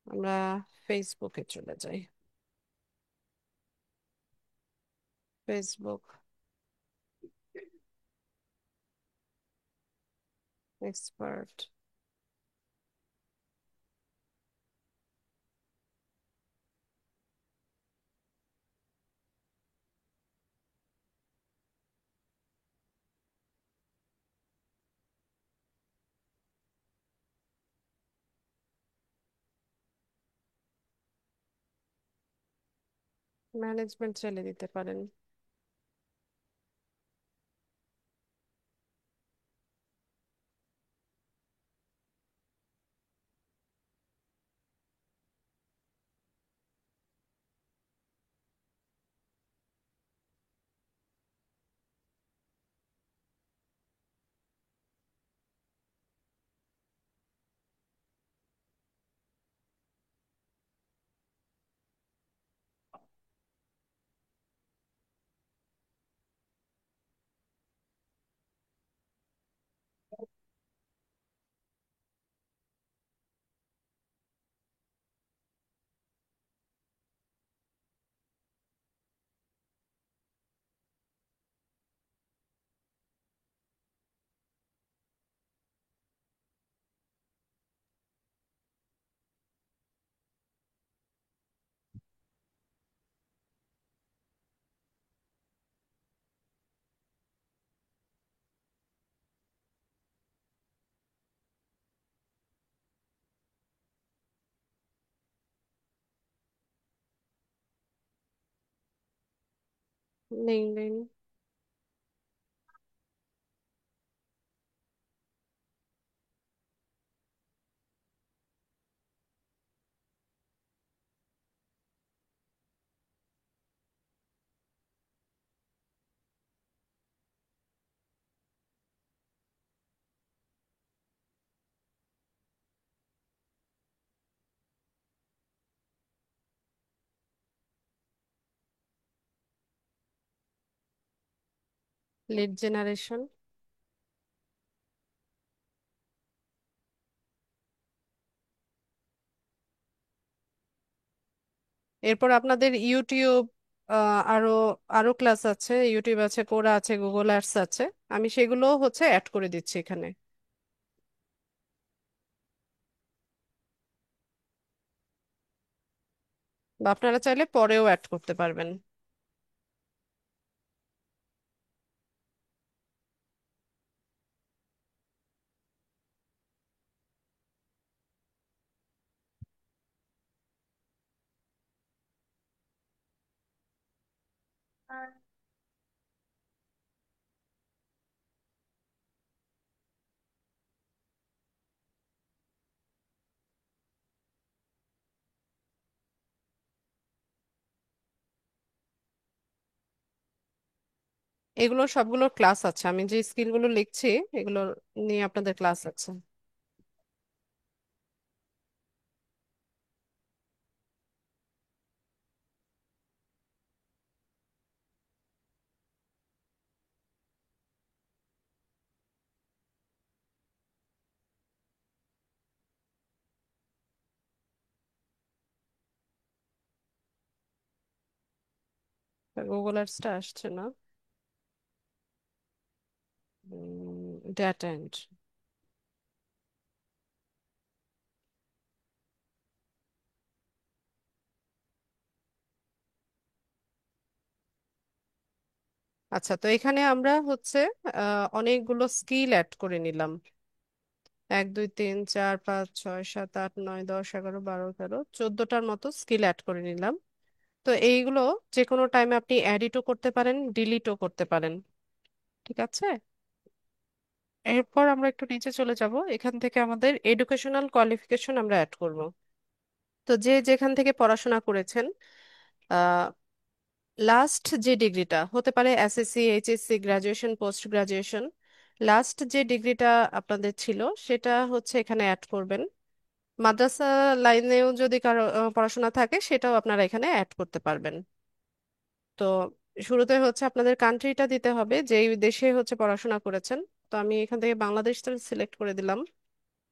আমরা ফেসবুকে চলে যাই। Facebook expert. ম্যানেজমেন্ট চালিয়ে দিতে পারেন। নেই নেই। Lead generation. এরপর আপনাদের ইউটিউব, আরো আরো ক্লাস আছে, ইউটিউব আছে, কোরা আছে, গুগল অ্যাডস আছে। আমি সেগুলো হচ্ছে অ্যাড করে দিচ্ছি এখানে, বা আপনারা চাইলে পরেও অ্যাড করতে পারবেন। এগুলো সবগুলো ক্লাস আছে, আমি যে স্কিলগুলো লিখছি এগুলো নিয়ে আপনাদের ক্লাস আছে। গুগল অ্যাডসটা আসছে না। Data entry. আচ্ছা, তো এখানে আমরা হচ্ছে অনেকগুলো স্কিল অ্যাড করে নিলাম। 1 2 3 4 5 6 7 8 9 10 11 12 13 14টার মতো স্কিল অ্যাড করে নিলাম। তো এইগুলো যে কোনো টাইমে আপনি এডিটও করতে পারেন, ডিলিটও করতে পারেন। ঠিক আছে। এরপর আমরা একটু নিচে চলে যাব, এখান থেকে আমাদের এডুকেশনাল কোয়ালিফিকেশন আমরা অ্যাড করব। তো যে যেখান থেকে পড়াশোনা করেছেন, লাস্ট যে ডিগ্রিটা হতে পারে SSC, HSC, graduation, post graduation, last যে ডিগ্রিটা আপনাদের ছিল সেটা হচ্ছে এখানে অ্যাড করবেন। মাদ্রাসা লাইনেও যদি কারো পড়াশোনা থাকে সেটাও আপনারা এখানে অ্যাড করতে পারবেন। তো শুরুতে হচ্ছে আপনাদের কান্ট্রিটা দিতে হবে, যেই দেশে হচ্ছে পড়াশোনা করেছেন। তো আমি এখান থেকে বাংলাদেশটা সিলেক্ট করে দিলাম।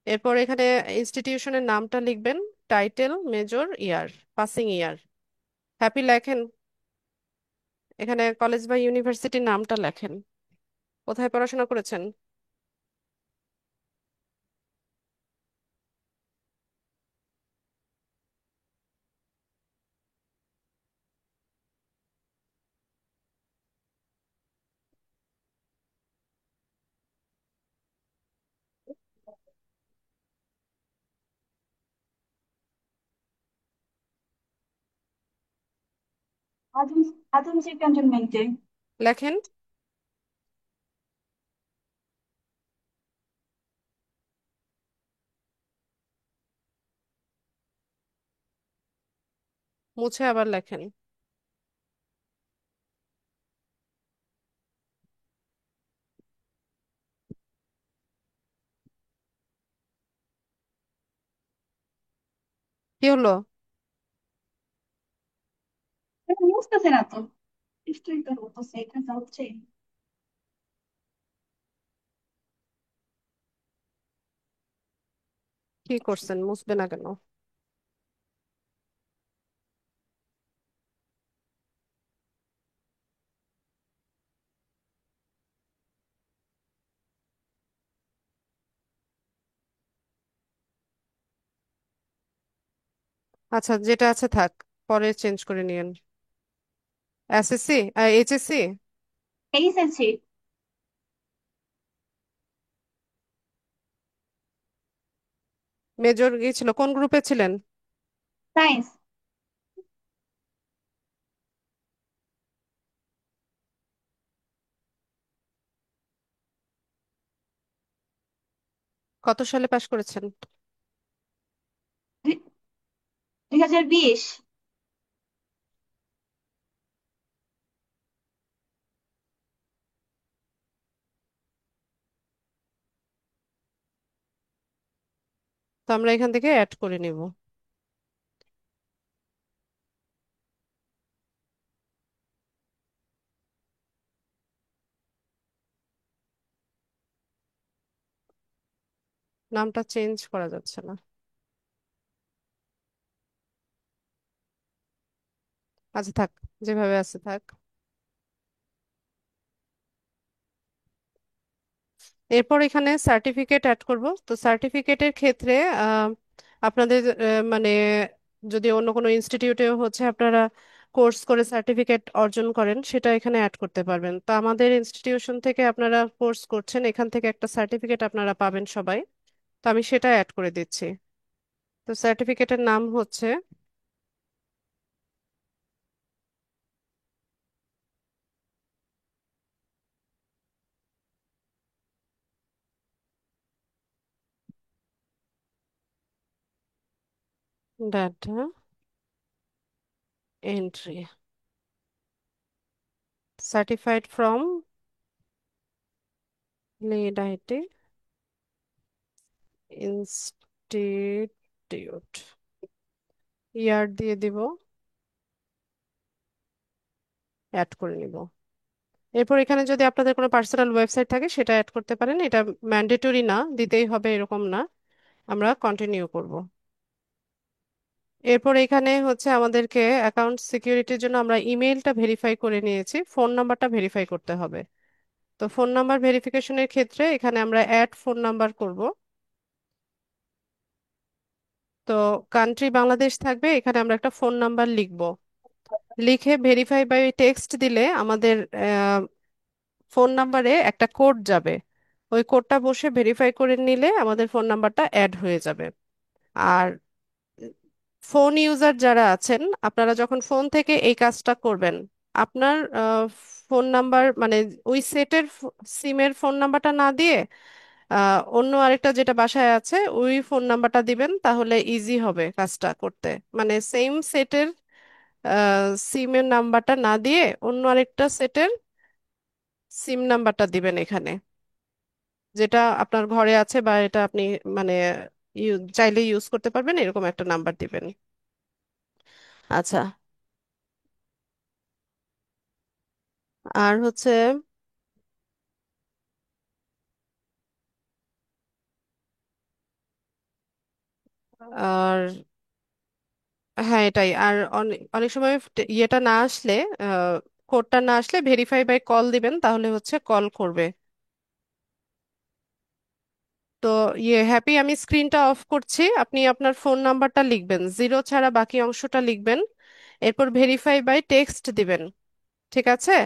এরপর এখানে ইনস্টিটিউশনের নামটা লিখবেন, টাইটেল, মেজর, ইয়ার, পাসিং ইয়ার। হ্যাপি লেখেন, এখানে কলেজ বা ইউনিভার্সিটির নামটা লেখেন, কোথায় পড়াশোনা করেছেন। আদম আদম ক্যান্টনমেন্টে। লেখেন। মুছে আবার লেখেন। কি হলো? বুঝতেছে না তো, নিশ্চয়ই তো হচ্ছে, এখানে তো হচ্ছে। কি করছেন, মুছবে না কেন? আচ্ছা, যেটা আছে থাক, পরে চেঞ্জ করে নিয়েন। SSC, HSC, HSC. মেজর গিয়েছিল, কোন গ্রুপে ছিলেন? সায়েন্স। কত সালে পাশ করেছেন? 2020। তো আমরা এখান থেকে অ্যাড করে নিব। নামটা চেঞ্জ করা যাচ্ছে না। আচ্ছা থাক, যেভাবে আছে থাক। এরপর এখানে সার্টিফিকেট অ্যাড করব। তো সার্টিফিকেটের ক্ষেত্রে আপনাদের মানে যদি অন্য কোনো ইনস্টিটিউটেও হচ্ছে আপনারা কোর্স করে সার্টিফিকেট অর্জন করেন, সেটা এখানে অ্যাড করতে পারবেন। তো আমাদের ইনস্টিটিউশন থেকে আপনারা কোর্স করছেন, এখান থেকে একটা সার্টিফিকেট আপনারা পাবেন সবাই। তো আমি সেটা অ্যাড করে দিচ্ছি। তো সার্টিফিকেটের নাম হচ্ছে data entry certified from lead IT institute, year দিয়ে দিব, অ্যাড করে নিব। এরপর এখানে যদি আপনাদের কোনো পার্সোনাল ওয়েবসাইট থাকে সেটা অ্যাড করতে পারেন, এটা ম্যান্ডেটরি না, দিতেই হবে এরকম না। আমরা কন্টিনিউ করব। এরপর এখানে হচ্ছে আমাদেরকে অ্যাকাউন্ট সিকিউরিটির জন্য আমরা ইমেইলটা ভেরিফাই করে নিয়েছি, ফোন নাম্বারটা ভেরিফাই করতে হবে। তো ফোন নাম্বার ভেরিফিকেশনের ক্ষেত্রে এখানে আমরা অ্যাড ফোন নাম্বার করব। তো কান্ট্রি বাংলাদেশ থাকবে, এখানে আমরা একটা ফোন নাম্বার লিখব। লিখে ভেরিফাই বাই টেক্সট দিলে আমাদের ফোন নাম্বারে একটা কোড যাবে। ওই কোডটা বসে ভেরিফাই করে নিলে আমাদের ফোন নাম্বারটা অ্যাড হয়ে যাবে। আর ফোন ইউজার যারা আছেন, আপনারা যখন ফোন থেকে এই কাজটা করবেন, আপনার ফোন নাম্বার মানে ওই সেটের সিমের ফোন নাম্বারটা না দিয়ে অন্য আরেকটা যেটা বাসায় আছে ওই ফোন নাম্বারটা দিবেন, তাহলে ইজি হবে কাজটা করতে। মানে সেম সেটের সিমের নাম্বারটা না দিয়ে অন্য আরেকটা সেটের সিম নাম্বারটা দিবেন এখানে, যেটা আপনার ঘরে আছে বা এটা আপনি মানে চাইলে ইউজ করতে পারবেন, এরকম একটা নাম্বার দিবেন। আচ্ছা। আর হচ্ছে আর হ্যাঁ এটাই। আর অনেক অনেক সময় ইয়েটা না আসলে, কোডটা না আসলে ভেরিফাই বাই কল দিবেন, তাহলে হচ্ছে কল করবে। তো হ্যাপি, আমি স্ক্রিনটা অফ করছি, আপনি আপনার ফোন নাম্বারটা লিখবেন, জিরো ছাড়া বাকি অংশটা লিখবেন। এরপর ভেরিফাই বাই টেক্সট দিবেন। ঠিক আছে?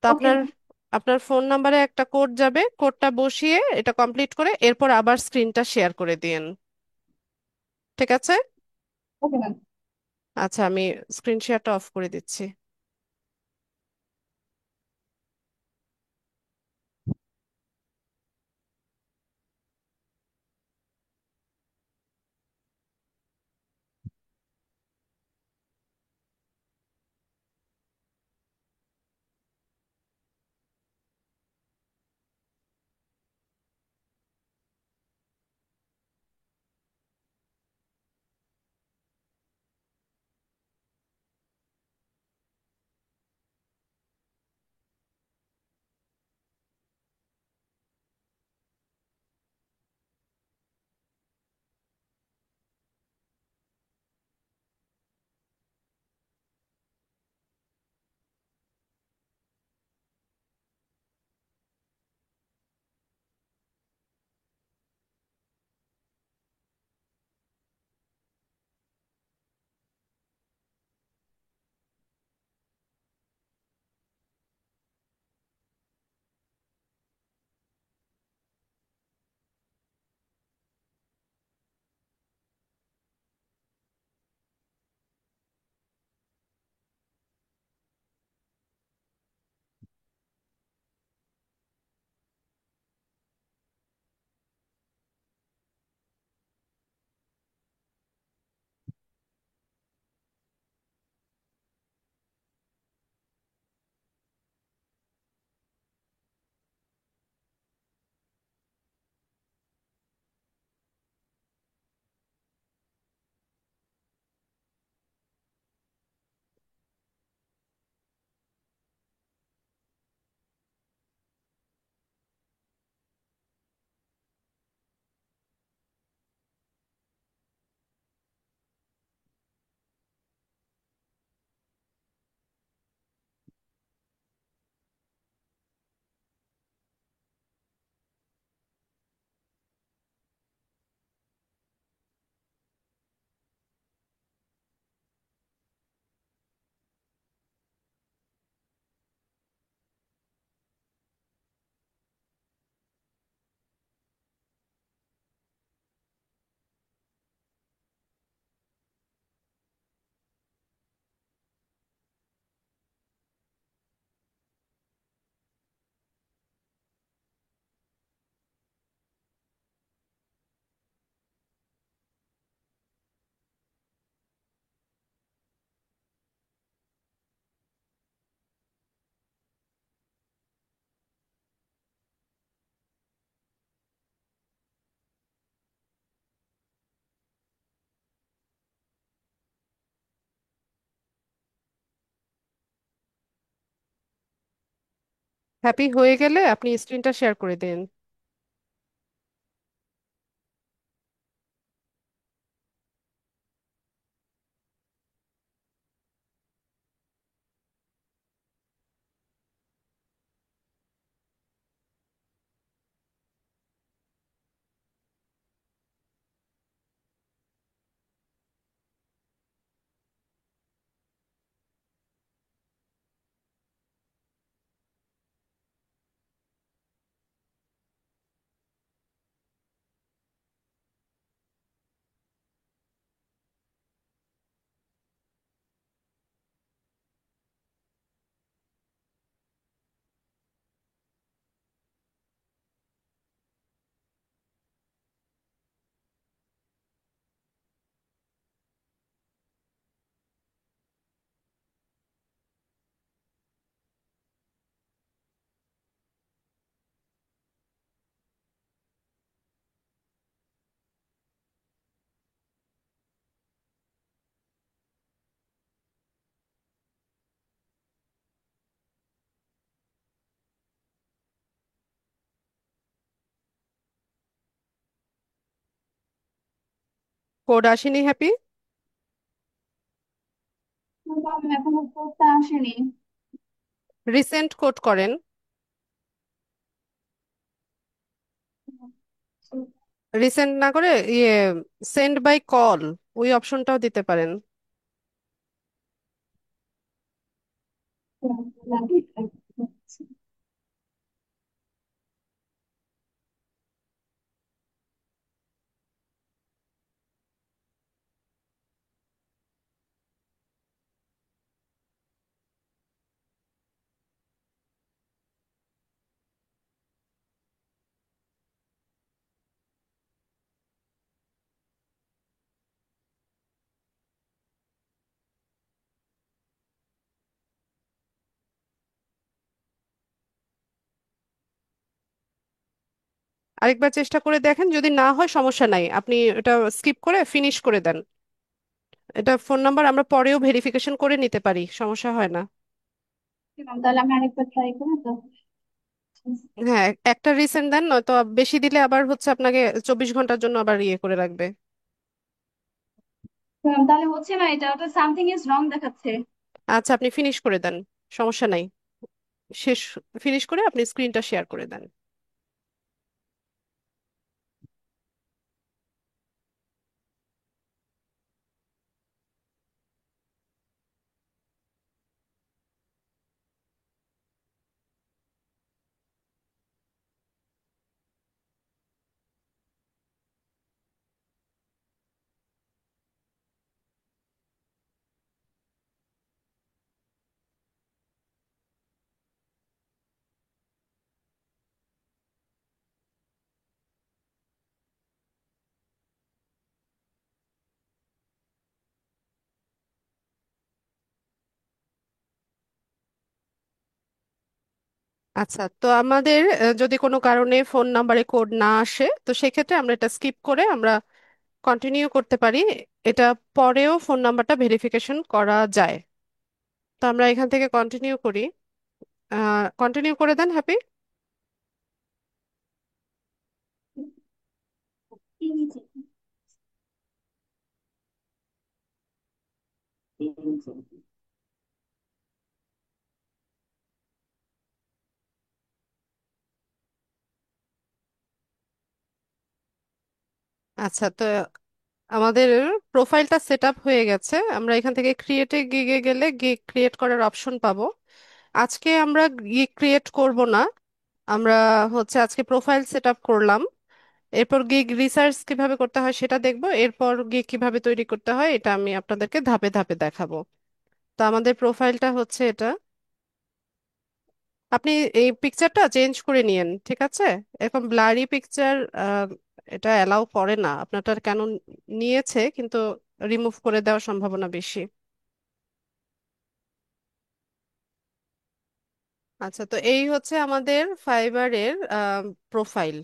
তো ওকে আপনার ম্যাম। আপনার ফোন নাম্বারে একটা কোড যাবে, কোডটা বসিয়ে এটা কমপ্লিট করে এরপর আবার স্ক্রিনটা শেয়ার করে দিন। ঠিক আছে? Okay ma'am. আচ্ছা, আমি স্ক্রিন শেয়ারটা অফ করে দিচ্ছি। হ্যাপি হয়ে গেলে আপনি স্ক্রিনটা শেয়ার করে দিন। কোড আসেনি হ্যাপি? কিন্তু আমি এখনো কোডটা আসেনি। রিসেন্ট কোড করেন। রিসেন্ট না করে ইয়ে সেন্ড বাই কল, ওই অপশনটাও দিতে পারেন। আরেকবার চেষ্টা করে দেখেন, যদি না হয় সমস্যা নাই, আপনি এটা স্কিপ করে ফিনিশ করে দেন। এটা ফোন নাম্বার আমরা পরেও ভেরিফিকেশন করে নিতে পারি, সমস্যা হয় না। তাহলে আমি আরেকবার ট্রাই করি তো। হ্যাঁ, একটা রিসেন্ট দেন, নয়তো বেশি দিলে আবার হচ্ছে আপনাকে 24 ঘন্টার জন্য আবার ইয়ে করে রাখবে। তাহলে হচ্ছে না, এটা ওটা সামথিং ইজ রং দেখাচ্ছে। আচ্ছা, আপনি ফিনিশ করে দেন, সমস্যা নাই। শেষ ফিনিশ করে আপনি স্ক্রিনটা শেয়ার করে দেন। আচ্ছা, তো আমাদের যদি কোনো কারণে ফোন নাম্বারে কোড না আসে, তো সেক্ষেত্রে আমরা এটা স্কিপ করে আমরা কন্টিনিউ করতে পারি। এটা পরেও ফোন নাম্বারটা ভেরিফিকেশন করা যায়। তো আমরা এখান থেকে কন্টিনিউ করি। কন্টিনিউ করে দেন হ্যাপি। আচ্ছা, তো আমাদের প্রোফাইলটা সেট আপ হয়ে গেছে। আমরা এখান থেকে ক্রিয়েটে গিগে গেলে গিগ ক্রিয়েট করার অপশন পাবো। আজকে আমরা গিগ ক্রিয়েট করব না, আমরা হচ্ছে আজকে প্রোফাইল সেট আপ করলাম। এরপর গিগ রিসার্চ কিভাবে করতে হয় সেটা দেখবো, এরপর গিগ কিভাবে তৈরি করতে হয় এটা আমি আপনাদেরকে ধাপে ধাপে দেখাবো। তো আমাদের প্রোফাইলটা হচ্ছে এটা। আপনি এই পিকচারটা চেঞ্জ করে নিয়েন, ঠিক আছে? এরকম ব্লারি পিকচার এটা অ্যালাউ করে না, আপনারটা কেন নিয়েছে, কিন্তু রিমুভ করে দেওয়ার সম্ভাবনা বেশি। আচ্ছা, তো এই হচ্ছে আমাদের ফাইবারের প্রোফাইল।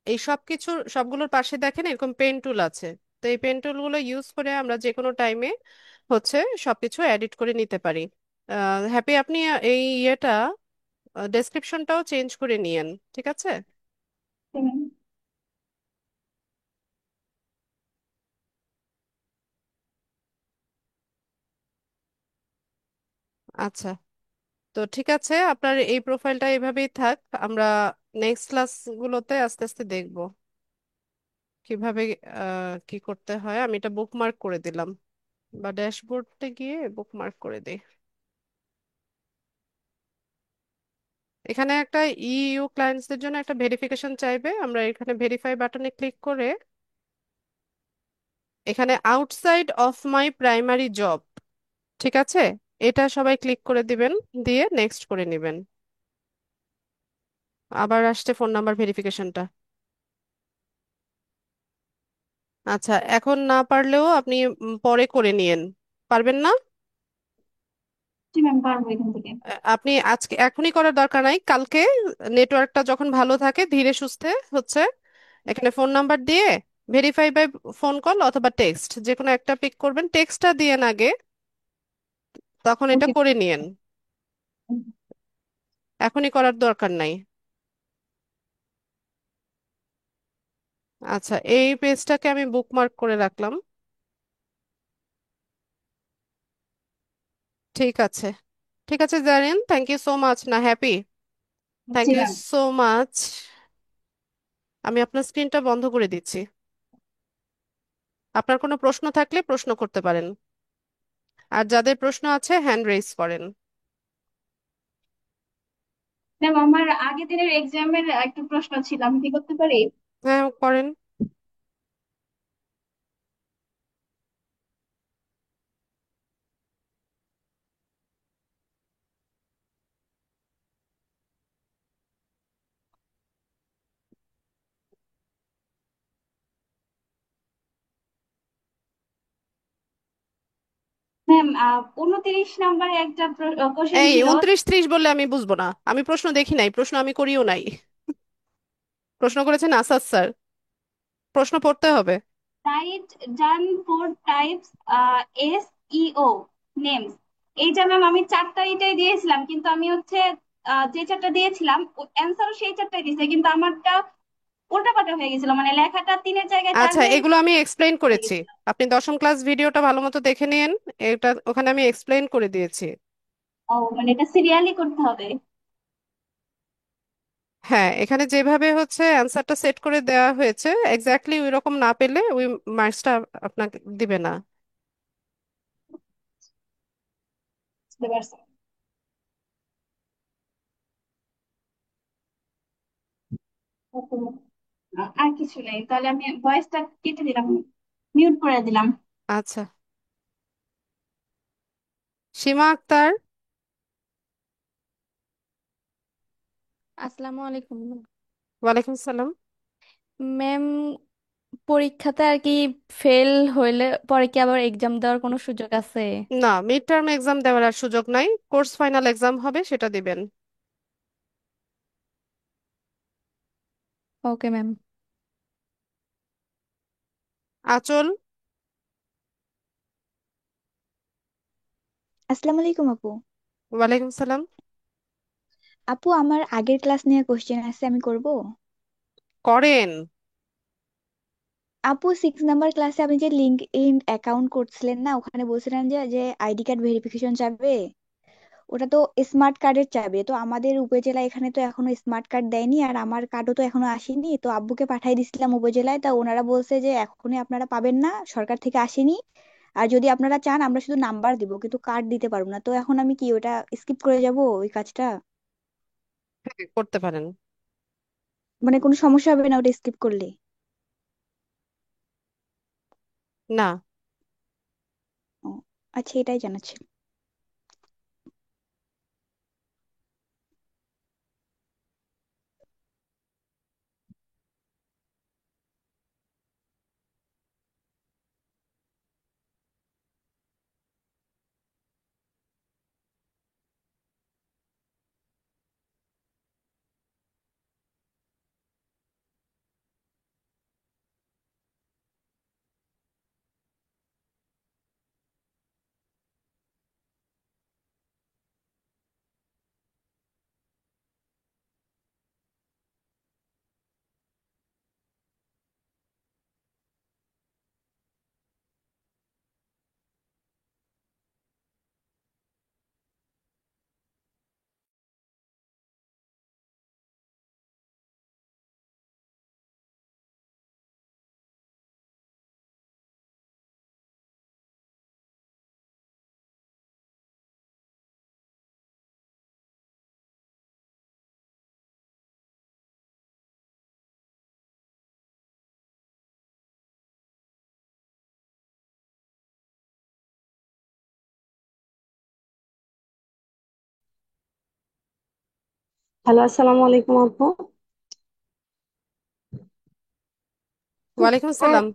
এই সব কিছু সবগুলোর পাশে দেখেন এরকম পেন টুল আছে। তো এই পেন টুলগুলো ইউজ করে আমরা যে কোনো টাইমে হচ্ছে সবকিছু এডিট করে নিতে পারি। হ্যাপি, আপনি এই ইয়েটা ডেসক্রিপশনটাও চেঞ্জ করে নিয়েন, ঠিক আছে? Okay, ma'am. আচ্ছা, তো ঠিক আছে, আপনার এই প্রোফাইলটা এভাবেই থাক। আমরা নেক্সট ক্লাসগুলোতে আস্তে আস্তে দেখব কিভাবে কি করতে হয়। আমি এটা বুকমার্ক করে দিলাম, বা ড্যাশবোর্ডে গিয়ে বুকমার্ক করে দিই। এখানে একটা ইইউ ক্লায়েন্টসদের জন্য একটা ভেরিফিকেশন চাইবে, আমরা এখানে ভেরিফাই বাটনে ক্লিক করে এখানে outside of my primary job, ঠিক আছে, এটা সবাই ক্লিক করে দিবেন, দিয়ে নেক্সট করে নেবেন। আবার আসছে ফোন নাম্বার ভেরিফিকেশনটা। আচ্ছা, এখন না পারলেও আপনি পরে করে নিয়েন। পারবেন না? জি ম্যাম, পারবো এখান থেকে। আপনি আজকে এখনই করার দরকার নাই, কালকে নেটওয়ার্কটা যখন ভালো থাকে ধীরে সুস্থে হচ্ছে এখানে ফোন নাম্বার দিয়ে ভেরিফাই বাই ফোন কল অথবা টেক্সট যে কোনো একটা পিক করবেন, টেক্সটটা দিয়েন আগে, তখন এটা ওকে। করে নিয়েন। এখনই করার দরকার নাই। আচ্ছা, এই পেজটাকে আমি বুকমার্ক করে রাখলাম। ঠিক আছে, ঠিক আছে জানেন, থ্যাংক ইউ সো মাচ। না happy, thank G U ma'am. So much. আমি আপনার স্ক্রিনটা বন্ধ করে দিচ্ছি। আপনার কোনো প্রশ্ন থাকলে প্রশ্ন করতে পারেন, আর যাদের প্রশ্ন আছে হ্যান্ড রেজ করেন। ম্যাম, আমার আগের দিনের এক্সামের একটা প্রশ্ন ছিল, আমি কি করতে পারি? হ্যাঁ, করেন। ম্যাম, 29 নম্বরে একটা কোশ্চেন এই ছিল। 29 30 বললে আমি বুঝবো না, আমি প্রশ্ন দেখি নাই, প্রশ্ন আমি করিও নাই। প্রশ্ন করেছেন আসাদ স্যার, প্রশ্ন পড়তে হবে। রাইট ডান ফোর টাইপস এস ইও নেমস। এইটা ম্যাম আমি চারটা এটাই দিয়েছিলাম, কিন্তু আমি হচ্ছে যে চারটা দিয়েছিলাম অ্যান্সারও সেই চারটাই দিয়েছে, কিন্তু আমারটা উল্টাপাল্টা হয়ে গেছিল, মানে লেখাটা তিনের জায়গায় চার আচ্ছা, হয়ে এগুলো আমি এক্সপ্লেইন হয়ে করেছি, গেছিল। আপনি দশম ক্লাস ভিডিওটা ভালো মতো দেখে নিন। এটা ওখানে আমি এক্সপ্লেইন করে দিয়েছি। ও, মানে এটা সিরিয়ালি করতে হবে। হ্যাঁ, এখানে যেভাবে হচ্ছে অ্যান্সারটা সেট করে দেওয়া হয়েছে এক্স্যাক্টলি ওই রকম না পেলে ওই মার্কসটা আপনাকে দিবে না। বুঝতে পারছি। ওকে, আর কিছু নেই, তাহলে আমি ভয়েসটা কেটে দিলাম, মিউট করে দিলাম। আচ্ছা, সীমা আক্তার। আসসালামু আলাইকুম ওয়ালাইকুম সালাম। ম্যাম। পরীক্ষাতে আর কি ফেল হইলে পরে কি আবার এক্সাম দেওয়ার কোনো সুযোগ আছে? না, মিড টার্ম এক্সাম দেওয়ার আর সুযোগ নাই, কোর্স ফাইনাল এক্সাম হবে সেটা দিবেন। Okay ma'am. আচল। আসসালামু আলাইকুম আপু। ওয়ালাইকুম সালাম। আপু, আমার আগের ক্লাস নিয়ে কোশ্চেন আছে, আমি করব? করেন। আপু, 6 নাম্বার ক্লাসে আপনি যে লিঙ্ক ইন অ্যাকাউন্ট করছিলেন না, ওখানে বলছিলেন যে যে আইডি কার্ড ভেরিফিকেশন চাবে। ওটা তো স্মার্ট কার্ডের চাবে, তো আমাদের উপজেলায় এখানে তো এখনো স্মার্ট কার্ড দেয়নি, আর আমার কার্ডও তো এখনো আসেনি। তো আব্বুকে পাঠাই দিছিলাম উপজেলায়, তা ওনারা বলছে যে এখনই আপনারা পাবেন না, সরকার থেকে আসেনি। আর যদি আপনারা চান আমরা শুধু নাম্বার দিব, কিন্তু কার্ড দিতে পারবো না। তো এখন আমি কি ওটা স্কিপ করে যাব ওই কাজটা? হ্যাঁ, করতে পারেন। মানে কোনো সমস্যা হবে না ওটা স্কিপ করলে? না। ও, আচ্ছা, এটাই জানাচ্ছি। হ্যালো, আসসালামু আলাইকুম আপু। ওয়ালাইকুম সালাম।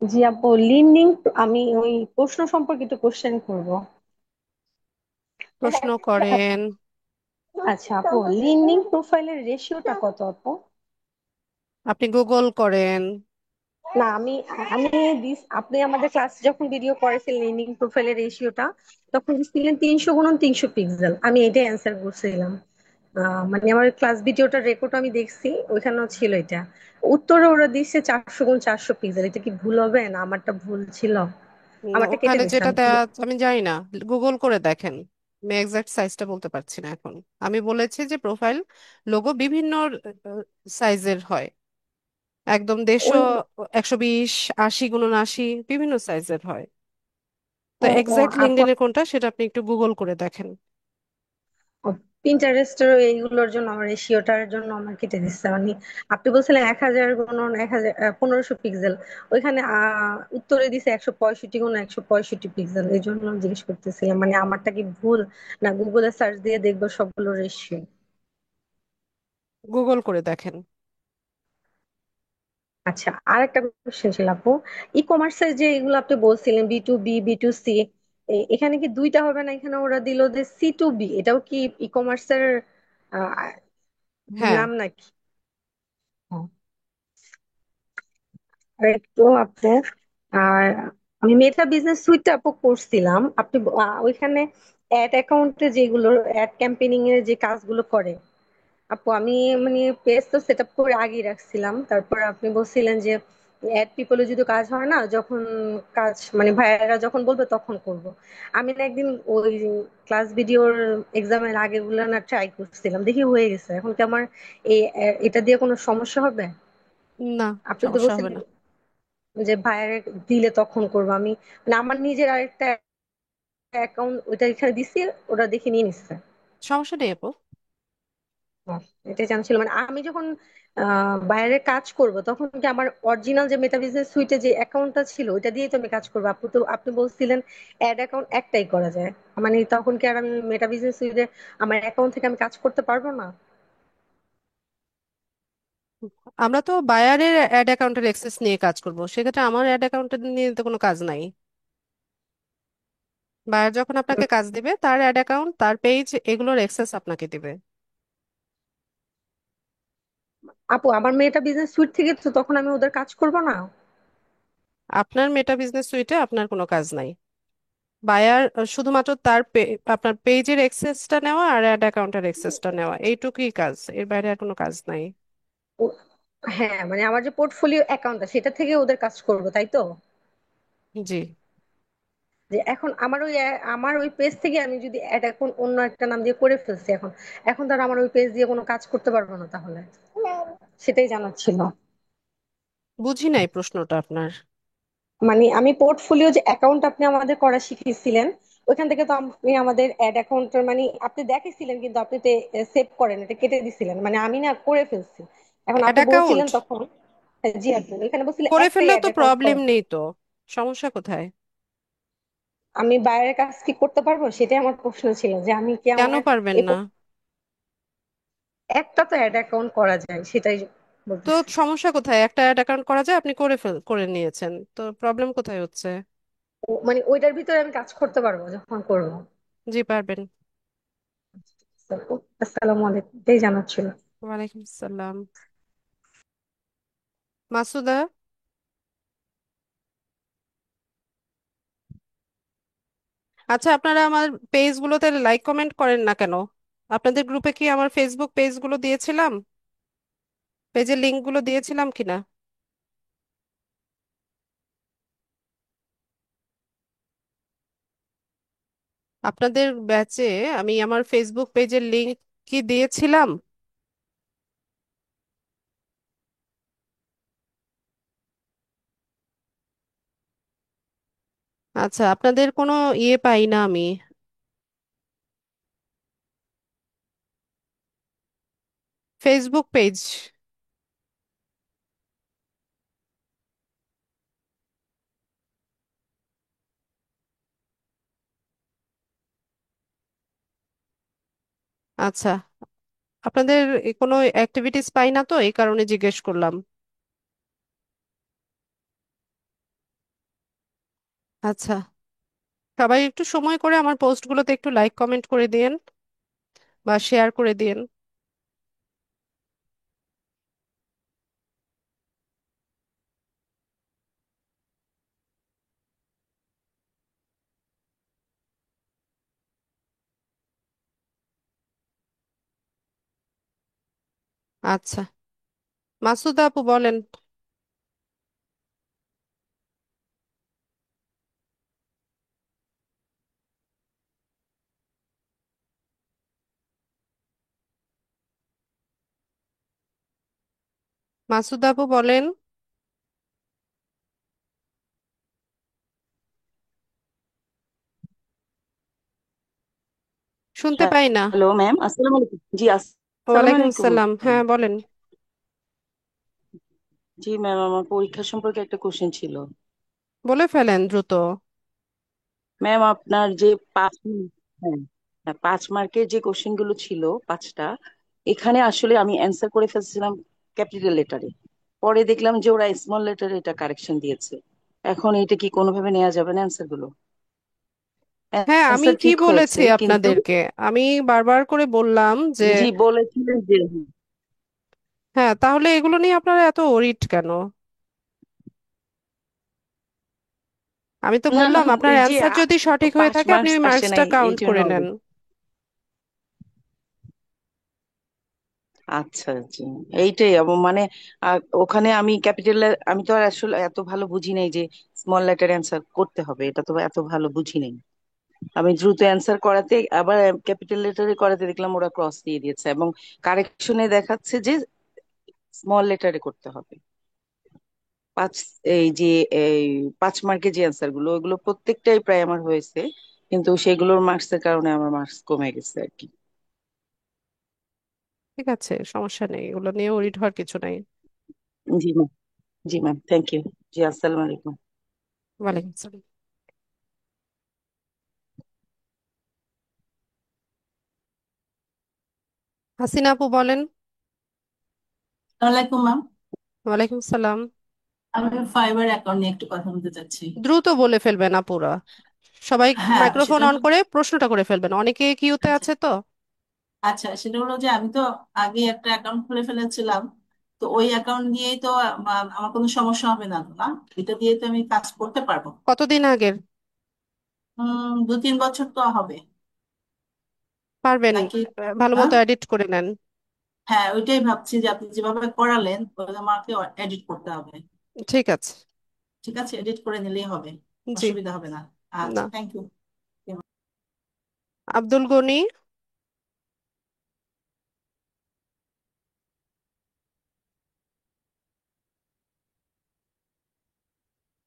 জি আপু, লিন্ডিং, আমি ওই প্রশ্ন সম্পর্কিত কোশ্চেন করব। প্রশ্ন করেন। আচ্ছা আপু, লিন্ডিং প্রোফাইলের রেশিওটা কত আপু? আপনি গুগল করেন। না, আমি আমি আপনি আমাদের ক্লাস যখন ভিডিও করেছিলেন লিন্ডিং প্রোফাইলের রেশিওটা, তখন দিচ্ছিলেন 300x300 পিক্সেল। আমি এটাই অ্যান্সার করছিলাম। মানে আমার ক্লাস ভিডিওটার রেকর্ড আমি দেখছি, ওইখানেও ছিল এটা। উত্তরে ওরা দিচ্ছে 400x400 পিক্সেল। এটা কি ভুল হবে না আমারটা ভুল ছিল? আমারটা কেটে ওখানে দিচ্ছে যেটা আমি কি? দেয়া আমি জানি না, গুগল করে দেখেন। আমি এক্সাক্ট সাইজটা বলতে পারছি না এখন। আমি বলেছি যে প্রোফাইল লোগো বিভিন্ন সাইজের হয়, একদম 150, ওই 120, 80x80 বিভিন্ন সাইজের হয়। তো ও ও এক্সাক্ট আপু, লিঙ্কডইনের কোনটা সেটা আপনি একটু গুগল করে দেখেন। পিন্টারেস্টের এইগুলোর জন্য আমার রেশিওটার জন্য আমার কেটে দিচ্ছে। মানে আপনি বলছিলেন 1000 গুণন 1000, 1500 পিক্সেল। ওইখানে উত্তরে দিছে 165 গুণন 165 পিক্সেল। এই জন্য আমি জিজ্ঞেস করতেছিলাম, মানে আমারটা কি ভুল, না গুগলে সার্চ দিয়ে দেখবো সবগুলো রেশিও? গুগল করে দেখেন। আচ্ছা, আর একটা কোশ্চেন ছিল আপু। ই কমার্সের যে এগুলো আপনি বলছিলেন, B to B, B to C, এখানে কি দুইটা হবে না? এখানে ওরা দিল যে সি টু বি, এটাও কি ই কমার্সের হ্যাঁ। নাম নাকি? আর একটু আপু, আর আমি মেটা বিজনেস সুইটটা আপু করছিলাম। আপনি ওইখানে অ্যাড অ্যাকাউন্টে যেগুলো অ্যাড ক্যাম্পেইনিং এর যে কাজগুলো করে আপু, আমি মানে পেজ তো সেট আপ করে আগেই রাখছিলাম। তারপর আপনি বলছিলেন যে অ্যাড পিপলে যদি কাজ হয় না, যখন কাজ মানে ভাইয়ারা যখন বলবে তখন করব। আমি না একদিন ওই ক্লাস ভিডিওর এক্সামের আগের গুলো না ট্রাই করছিলাম, দেখি হয়ে গেছে। এখন কি আমার এটা দিয়ে কোনো সমস্যা হবে? না, আপনি তো সমস্যা হবে বলছিলেন না। যে ভাইয়ারে দিলে তখন করবো। আমি মানে আমার নিজের আরেকটা অ্যাকাউন্ট ওইটা এখানে দিছি, ওটা দেখে নিয়ে নিচ্ছে। সমস্যা নেই আপু। বাহ, এটাই জানছিল। মানে আমি যখন বাইরে কাজ করব, তখন কি আমার অরিজিনাল যে মেটা বিজনেস সুইটে যে অ্যাকাউন্টটা ছিল ওইটা দিয়েই তো আমি কাজ করবো? আপনি বলছিলেন অ্যাড অ্যাকাউন্ট একটাই করা যায়। মানে তখন কি আর আমি মেটা বিজনেস সুইটে আমার অ্যাকাউন্ট থেকে আমি কাজ করতে পারবো না? আমরা তো বায়ারের অ্যাড অ্যাকাউন্টের অ্যাক্সেস নিয়ে কাজ করব, সেক্ষেত্রে আমার অ্যাড অ্যাকাউন্টের নিয়ে তো কোনো কাজ নাই। বায়ার যখন আপনাকে কাজ দিবে, তার অ্যাড অ্যাকাউন্ট, তার পেজ, এগুলোর অ্যাক্সেস আপনাকে দিবে। আপু, আমার মেটা বিজনেস সুইট থেকে তো তখন আমি ওদের কাজ করব না? আপনার মেটা বিজনেস সুইটে আপনার কোনো কাজ নাই। বায়ার শুধুমাত্র তার আপনার পেজের অ্যাক্সেসটা নেওয়া আর অ্যাড অ্যাকাউন্টের অ্যাক্সেসটা নেওয়া, এইটুকুই কাজ, এর বাইরে আর কোনো কাজ নাই। ও- হ্যাঁ, মানে আমার যে পোর্টফোলিও অ্যাকাউন্টটা সেটা থেকে ওদের কাজ করব, তাই তো? জি। যে এখন আমার ওই পেজ থেকে আমি যদি অ্যাড এখন অন্য একটা নাম দিয়ে করে ফেলছি, এখন এখন তার আমার ওই পেজ দিয়ে কোনো কাজ করতে পারবো না তাহলে? সেটাই জানার ছিল। বুঝি নাই প্রশ্নটা আপনার। মানে আমি পোর্টফোলিও যে অ্যাকাউন্ট আপনি আমাদের করা শিখিয়েছিলেন, ওইখান থেকে তো আপনি আমাদের অ্যাড অ্যাকাউন্টের মানে আপনি দেখেছিলেন, কিন্তু আপনি তো সেভ করেন, এটা কেটে দিছিলেন। মানে আমি না করে ফেলছি। এখন অ্যাড আপনি অ্যাকাউন্ট বলছিলেন তখন, হ্যাঁ, জি আপু, এখানে বলছিলেন করে একটাই ফেললেও অ্যাড তো অ্যাকাউন্ট প্রবলেম করা। নেই তো, সমস্যা কোথায়? আমি বাইরের কাজ কি করতে পারবো, সেটাই আমার প্রশ্ন ছিল, যে আমি কি কেন আমার পারবেন এই না? একটা তো অ্যাড অ্যাকাউন্ট করা যায়, সেটাই তো বলতেছি। সমস্যা কোথায়? একটা অ্যাড অ্যাকাউন্ট করা যায়, আপনি করে নিয়েছেন, তো প্রবলেম কোথায় হচ্ছে? মানে ওইটার ভিতরে আমি কাজ করতে পারবো যখন করবো? জি, পারবেন। আসসালামু আলাইকুম, এটাই জানার ছিল। ওয়ালাইকুম আসসালাম। মাসুদা, আচ্ছা আপনারা আমার পেজগুলোতে লাইক কমেন্ট করেন না কেন? আপনাদের গ্রুপে কি আমার ফেসবুক পেজগুলো দিয়েছিলাম, পেজের লিঙ্কগুলো দিয়েছিলাম কিনা? আপনাদের ব্যাচে আমি আমার ফেসবুক পেজের লিংক কি দিয়েছিলাম? আচ্ছা, আপনাদের কোনো ইয়ে পাই না আমি। Facebook page. আচ্ছা, আপনাদের কোনো অ্যাক্টিভিটিস পাই না তো, এই কারণে জিজ্ঞেস করলাম। আচ্ছা, সবাই একটু সময় করে আমার পোস্টগুলোতে একটু লাইক কমেন্ট করে দিয়েন বা শেয়ার করে দিয়েন। আচ্ছা, মাসুদা আপু বলেন। মাসুদা আপু বলেন। শুনতে পাই না। হ্যালো ম্যাম, আসসালামু আলাইকুম। জি আসসালামু ওয়ালাইকুম আলাইকুম। আসসালাম, হ্যাঁ বলেন। জি ম্যাম, আমার পরীক্ষা সম্পর্কে একটা কোশ্চেন ছিল। বলে ফেলেন দ্রুত। ম্যাম, আপনার যে হ্যাঁ, 5 মার্কের যে কোশ্চেন গুলো ছিল 5টা, এখানে আসলে আমি অ্যান্সার করে ফেলছিলাম ক্যাপিটাল লেটারে। পরে দেখলাম যে ওরা স্মল লেটারে এটা কারেকশন দিয়েছে। এখন এটা কি কোনোভাবে নেওয়া যাবে না অ্যান্সার গুলো? হ্যাঁ, আমি অ্যান্সার কি ঠিক বলেছি হয়েছে কিন্তু আপনাদেরকে? আমি বারবার করে বললাম যে জি বলেছিলেন যে হ্যাঁ, তাহলে এগুলো নিয়ে আপনারা এত ওরিড কেন? আমি তো না না, বললাম আপনার ওই যে অ্যান্সার যদি সঠিক হয়ে পাঁচ থাকে আপনি মার্কস ওই আসে মার্কসটা নাই এই কাউন্ট জন্য করে আর নেন। আচ্ছা জি, এইটাই মানে ওখানে আমি ক্যাপিটাল, আমি তো আর আসলে এত ভালো বুঝি নাই যে স্মল লেটার অ্যান্সার করতে হবে, এটা তো এত ভালো বুঝি নাই। আমি দ্রুত অ্যান্সার করাতে আবার ক্যাপিটাল লেটারে করাতে দেখলাম ওরা ক্রস দিয়ে দিয়েছে এবং কারেকশনে দেখাচ্ছে যে স্মল লেটারে করতে হবে। পাঁচ এই যে এই 5 মার্কের যে অ্যান্সার গুলো ওগুলো প্রত্যেকটাই প্রায় আমার হয়েছে, কিন্তু সেগুলোর মার্কস এর কারণে আমার মার্কস কমে গেছে আর কি। ঠিক আছে, সমস্যা নেই, এগুলো নিয়ে ওরিড হওয়ার কিছু নাই। জি ম্যাম। জি ম্যাম, থ্যাংক ইউ। জি আসসালামু আলাইকুম। ওয়ালাইকুম আসসালাম। হাসিনা আপু বলেন। আসসালামাইকুম ম্যাম। ওয়ালাইকুম সালাম। আমি ফাইবার অ্যাকাউন্ট নিয়ে একটু কথা বলতে চাচ্ছি। দ্রুত বলে ফেলবেন আপুরা, সবাই হ্যাঁ মাইক্রোফোন সেটা অন করে প্রশ্নটা করে ফেলবেন, অনেকে কিউতে আচ্ছা আছে তো। আচ্ছা, সেটা হলো যে আমি তো আগে একটা অ্যাকাউন্ট খুলে ফেলেছিলাম। তো ওই অ্যাকাউন্ট দিয়েই তো আমার কোনো সমস্যা হবে না তো, না? এটা দিয়ে তো আমি কাজ করতে পারবো। কতদিন আগের? 2-3 বছর তো হবে পারবেন, নাকি? ভালো হ্যাঁ মতো এডিট করে নেন। হ্যাঁ, ওইটাই ভাবছি যে আপনি যেভাবে করালেন ওই আমাকে এডিট করতে হবে। ঠিক আছে। ঠিক আছে, এডিট করে নিলেই হবে, জি। অসুবিধা হবে না। আচ্ছা, না। Thank you. আব্দুল গনি।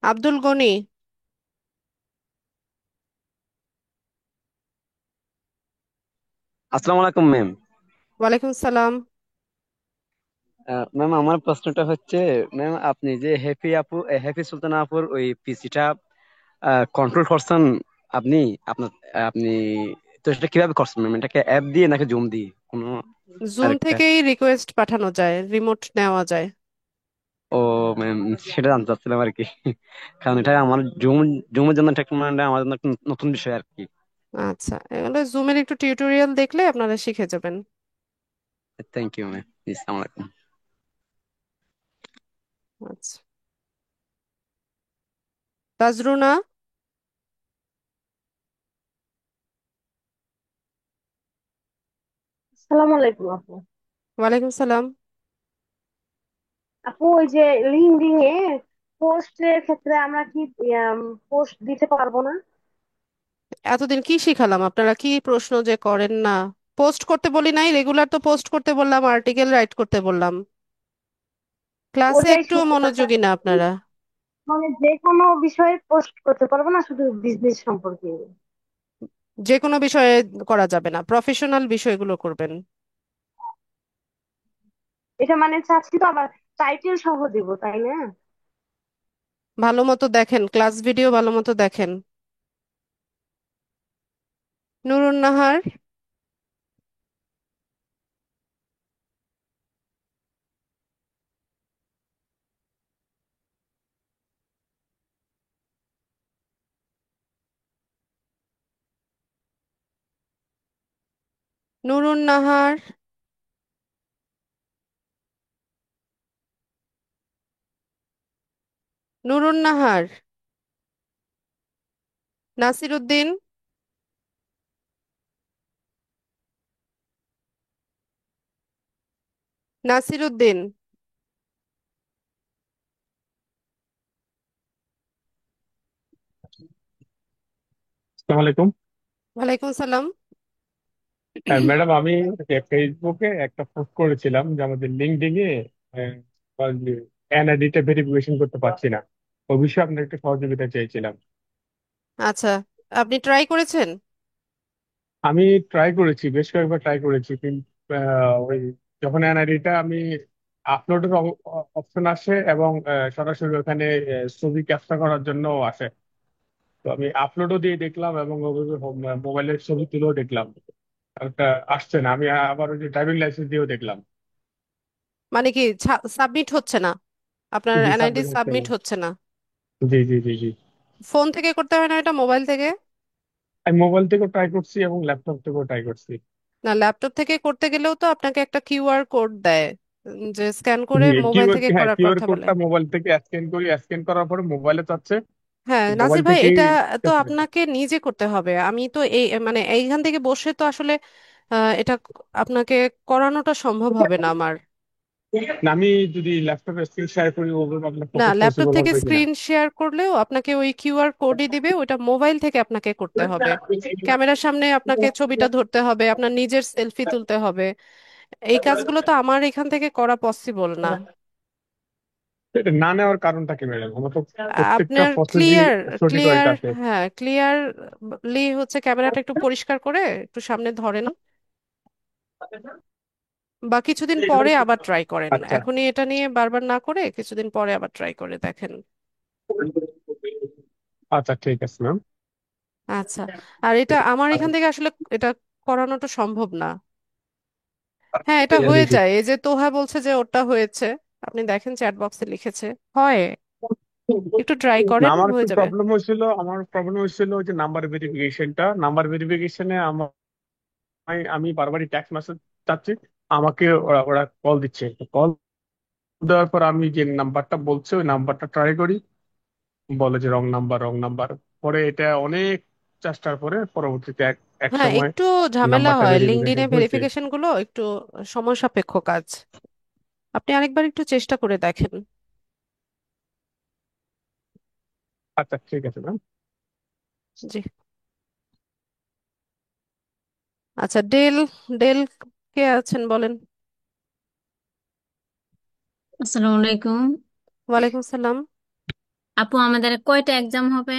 আব্দুল গনি। আসসালামু আলাইকুম ম্যাম। ওয়ালাইকুম সালাম। ম্যাম আমার প্রশ্নটা হচ্ছে, ম্যাম আপনি যে হ্যাপি সুলতানা আপুর ওই পিসিটা কন্ট্রোল করছেন, আপনি আপনার আপনি তো সেটা কিভাবে করছেন ম্যাম? এটাকে অ্যাপ দিয়ে নাকি জুম দিয়ে কোনো জুম আরেকটা? থেকেই রিকোয়েস্ট পাঠানো যায়, রিমোট নেওয়া যায়। ও ম্যাম, সেটা জানতে চাচ্ছিলাম আর কি। কারণ এটা আমার জুমের জন্য একটা মানে আমার জন্য একটা নতুন বিষয় আর কি। আচ্ছা, এগুলো জুমের একটু টিউটোরিয়াল দেখলে আপনারা শিখে যাবেন। Thank you ma'am. আসসালামু আলাইকুম। আচ্ছা, তাজরুনা। আসসালামু আলাইকুম আপু। ওয়ালাইকুম সালাম। আপু ওই যে লিঙ্কডিন এ পোস্টের ক্ষেত্রে আমরা কি পোস্ট দিতে পারবো না? এতদিন কি শিখালাম, আপনারা কি প্রশ্ন যে করেন না? পোস্ট করতে বলি নাই? রেগুলার তো পোস্ট করতে বললাম, আর্টিকেল রাইট করতে বললাম। ক্লাসে ওটাই একটু শুনতে মনোযোগী না চাচ্ছি, আপনারা? মানে যে কোনো বিষয়ে পোস্ট করতে পারবো না, শুধু বিজনেস সম্পর্কে? যে কোনো বিষয়ে করা যাবে না, প্রফেশনাল বিষয়গুলো করবেন। এটা মানে চাচ্ছি তো, আবার টাইটেল সহ দিব, তাই না? ভালো মতো দেখেন, ক্লাস ভিডিও ভালো মতো দেখেন। নুরুন নাহার। নুরুন নাহার, নুরুন নাহার, নাসির উদ্দিন, নাসির উদ্দিন। আসসালামু আলাইকুম। ওয়ালাইকুম সালাম। ম্যাডাম, আমি ফেসবুকে একটা পোস্ট করেছিলাম যে আমাদের লিঙ্কডইন এ এনআইডি টা ভেরিফিকেশন করতে পারছি না। ওই বিষয়ে আপনার একটু সহযোগিতা চাইছিলাম। আচ্ছা, আপনি ট্রাই করেছেন? আমি ট্রাই করেছি, বেশ কয়েকবার ট্রাই করেছি, কিন্তু ওই যখন এনআইডি টা আমি আপলোডের অপশন আসে এবং সরাসরি ওখানে ছবি ক্যাপচার করার জন্য আসে। তো আমি আপলোডও দিয়ে দেখলাম এবং মোবাইলের ছবি তুলেও দেখলাম, একটা আসছে না। আমি আবার ওই যে ড্রাইভিং লাইসেন্স দিয়েও দেখলাম। মানে কি সাবমিট হচ্ছে না? আপনার জি, এনআইডি সাবমিট হচ্ছে না। সাবমিট হচ্ছে না? জি জি জি জি। ফোন থেকে করতে হয় না, এটা মোবাইল থেকে? আমি মোবাইল থেকেও ট্রাই করছি এবং ল্যাপটপ থেকেও ট্রাই করছি। না, ল্যাপটপ থেকে করতে গেলেও তো আপনাকে একটা কিউআর কোড দেয়, যে স্ক্যান করে জি, মোবাইল কিউআর, থেকে হ্যাঁ, করার কিউআর কথা বলে। কোডটা মোবাইল থেকে স্ক্যান করি, স্ক্যান করার পরে মোবাইলে চাচ্ছে, হ্যাঁ মোবাইল নাসির ভাই, থেকে। এটা তো আপনাকে নিজে করতে হবে। আমি তো এই মানে এইখান থেকে বসে তো আসলে এটা আপনাকে করানোটা সম্ভব হবে না আমার। না, আমি যদি ল্যাপটপে স্ক্রিন শেয়ার করি ওভাবে আপনার না, পক্ষে ল্যাপটপ পসিবল থেকে হবে কিনা? স্ক্রিন শেয়ার করলেও আপনাকে ওই কিউআর কোডই দিবে, ওইটা মোবাইল থেকে আপনাকে করতে হবে। ক্যামেরার সামনে আপনাকে ছবিটা ধরতে হবে, আপনার নিজের সেলফি তুলতে হবে। এই কাজগুলো তো আমার এখান থেকে করা পসিবল না। এটা না নেওয়ার কারণটা কি ম্যাডাম? আমার তো প্রত্যেকটা আপনার প্রসেসই ক্লিয়ার, সঠিক হয়ে ক্লিয়ার, গেছে। হ্যাঁ ক্লিয়ারলি হচ্ছে ক্যামেরাটা একটু পরিষ্কার করে একটু সামনে ধরেন, বা কিছুদিন পরে আবার ট্রাই করেন। আচ্ছা এখনই এটা নিয়ে বারবার না করে কিছুদিন পরে আবার ট্রাই করে দেখেন। আচ্ছা, ঠিক আছে ম্যাম। আচ্ছা, আর এটা আমার এখান থেকে আসলে এটা করানোটা সম্ভব না। হ্যাঁ, এটা হয়ে যায়, এই যে তোহা বলছে যে ওটা হয়েছে, আপনি দেখেন চ্যাট বক্সে লিখেছে। হয়, একটু ট্রাই না, করেন, আমার একটু হয়ে যাবে। প্রবলেম হয়েছিল যে নাম্বার ভেরিফিকেশনে আমি বারবারই ট্যাক্স মেসেজ চাচ্ছি, আমাকে ওরা ওরা কল দিচ্ছে। কল দেওয়ার পর আমি যে নাম্বারটা বলছে ওই নাম্বারটা ট্রাই করি, বলে যে রং নাম্বার, রং নাম্বার। পরে এটা অনেক চেষ্টার পরে পরবর্তীতে এক এক হ্যাঁ, সময় একটু ঝামেলা নাম্বারটা হয়, লিঙ্কডইনে ভেরিফিকেশন হয়েছে। ভেরিফিকেশন গুলো একটু সময় সাপেক্ষ কাজ। আপনি আরেকবার একটু চেষ্টা করে দেখেন। আচ্ছা, ঠিক আছে ম্যাম। জি। আচ্ছা, ডেল, ডেল কে আছেন বলেন। আসসালামু আলাইকুম। ওয়ালাইকুম সালাম। আপু, আমাদের কয়টা এক্সাম হবে?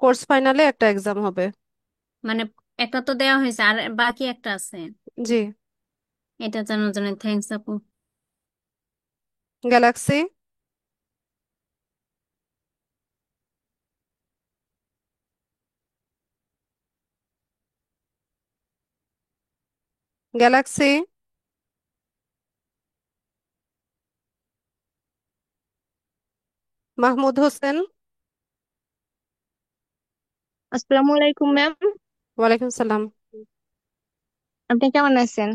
কোর্স ফাইনালে একটা এক্সাম হবে। মানে একটা তো দেওয়া হয়েছে, আর বাকি একটা আছে। জি। এটা জানার জন্য থ্যাঙ্কস আপু। Galaxy, Galaxy, Mahmud Hossain. আসসালামু আলাইকুম ম্যাম। ওয়ালাইকুম সালাম। আপনি কেমন আছেন?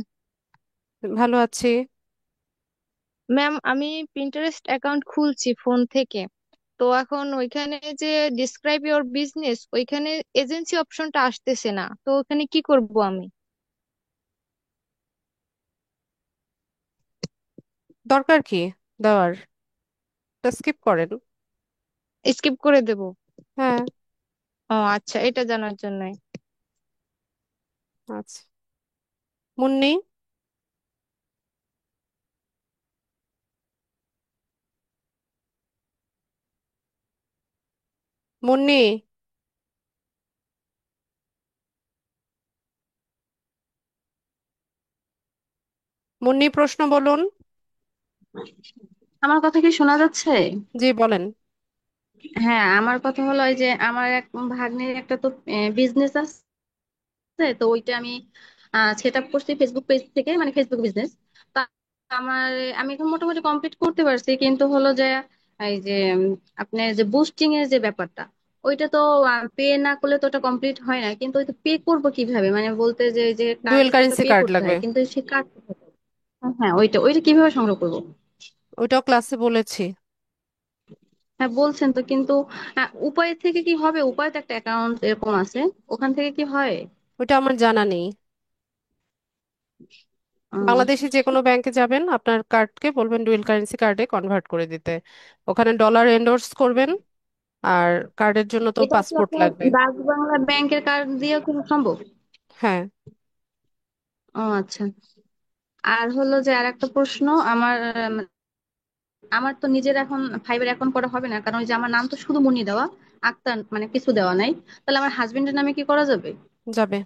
ভালো আছি। ম্যাম, আমি পিন্টারেস্ট অ্যাকাউন্ট খুলছি ফোন থেকে। তো এখন ওইখানে যে ডিসক্রাইব ইওর বিজনেস, ওইখানে এজেন্সি অপশনটা আসতেছে না, তো ওখানে কি করব আমি? দরকার কি দেওয়ার? স্কিপ করেন। স্কিপ করে দেব? হ্যাঁ। ও আচ্ছা, এটা জানার জন্যই। আচ্ছা, মুন্নি, মুন্নি, মুন্নি প্রশ্ন বলুন। আমার কথা কি শোনা যাচ্ছে? জি বলেন। হ্যাঁ, আমার কথা হলো এই যে আমার এক ভাগ্নের একটা তো বিজনেস আছে। তো ওইটা আমি সেট আপ করছি ফেসবুক পেজ থেকে, মানে ফেসবুক বিজনেস। তা আমার, আমি এখন মোটামুটি কমপ্লিট করতে পারছি, কিন্তু হলো যে এই যে আপনার যে বুস্টিং এর যে ব্যাপারটা, ওইটা তো পে না করলে তো ওটা কমপ্লিট হয় না, কিন্তু ওইটা পে করবো কিভাবে, মানে বলতে যে যে ডুয়েল কার্ডে তো ওটা কারেন্সি পে কার্ড করতে লাগবে। হয়, কিন্তু সেই কার্ড, হ্যাঁ ওইটা ওইটা কিভাবে সংগ্রহ করবো? ওইটাও ক্লাসে বলেছি। হ্যাঁ বলছেন তো, কিন্তু উপায় থেকে কি হবে? উপায় তো একটা অ্যাকাউন্ট এরকম আছে, ওখান থেকে কি হয়? ওইটা আমার জানা নেই। উম, বাংলাদেশে যে কোনো ব্যাংকে যাবেন, আপনার কার্ডকে বলবেন ডুয়েল কারেন্সি কার্ডে কনভার্ট করে দিতে। ওখানে ডলার এন্ডোর্স করবেন। আর কার্ডের জন্য তো এটা কি পাসপোর্ট আপনার লাগবে। ডাক বাংলা ব্যাংকের কার্ড দিয়েও কি সম্ভব? হ্যাঁ। ও আচ্ছা। আর হলো যে আর একটা প্রশ্ন আমার, আমার তো নিজের এখন ফাইবার অ্যাকাউন্ট করা হবে না, কারণ ওই যে আমার নাম তো শুধু মুন্নি দেওয়া, আক্তার মানে কিছু দেওয়া নাই। তাহলে আমার হাজবেন্ডের নামে কি করা যাবে? যাবে।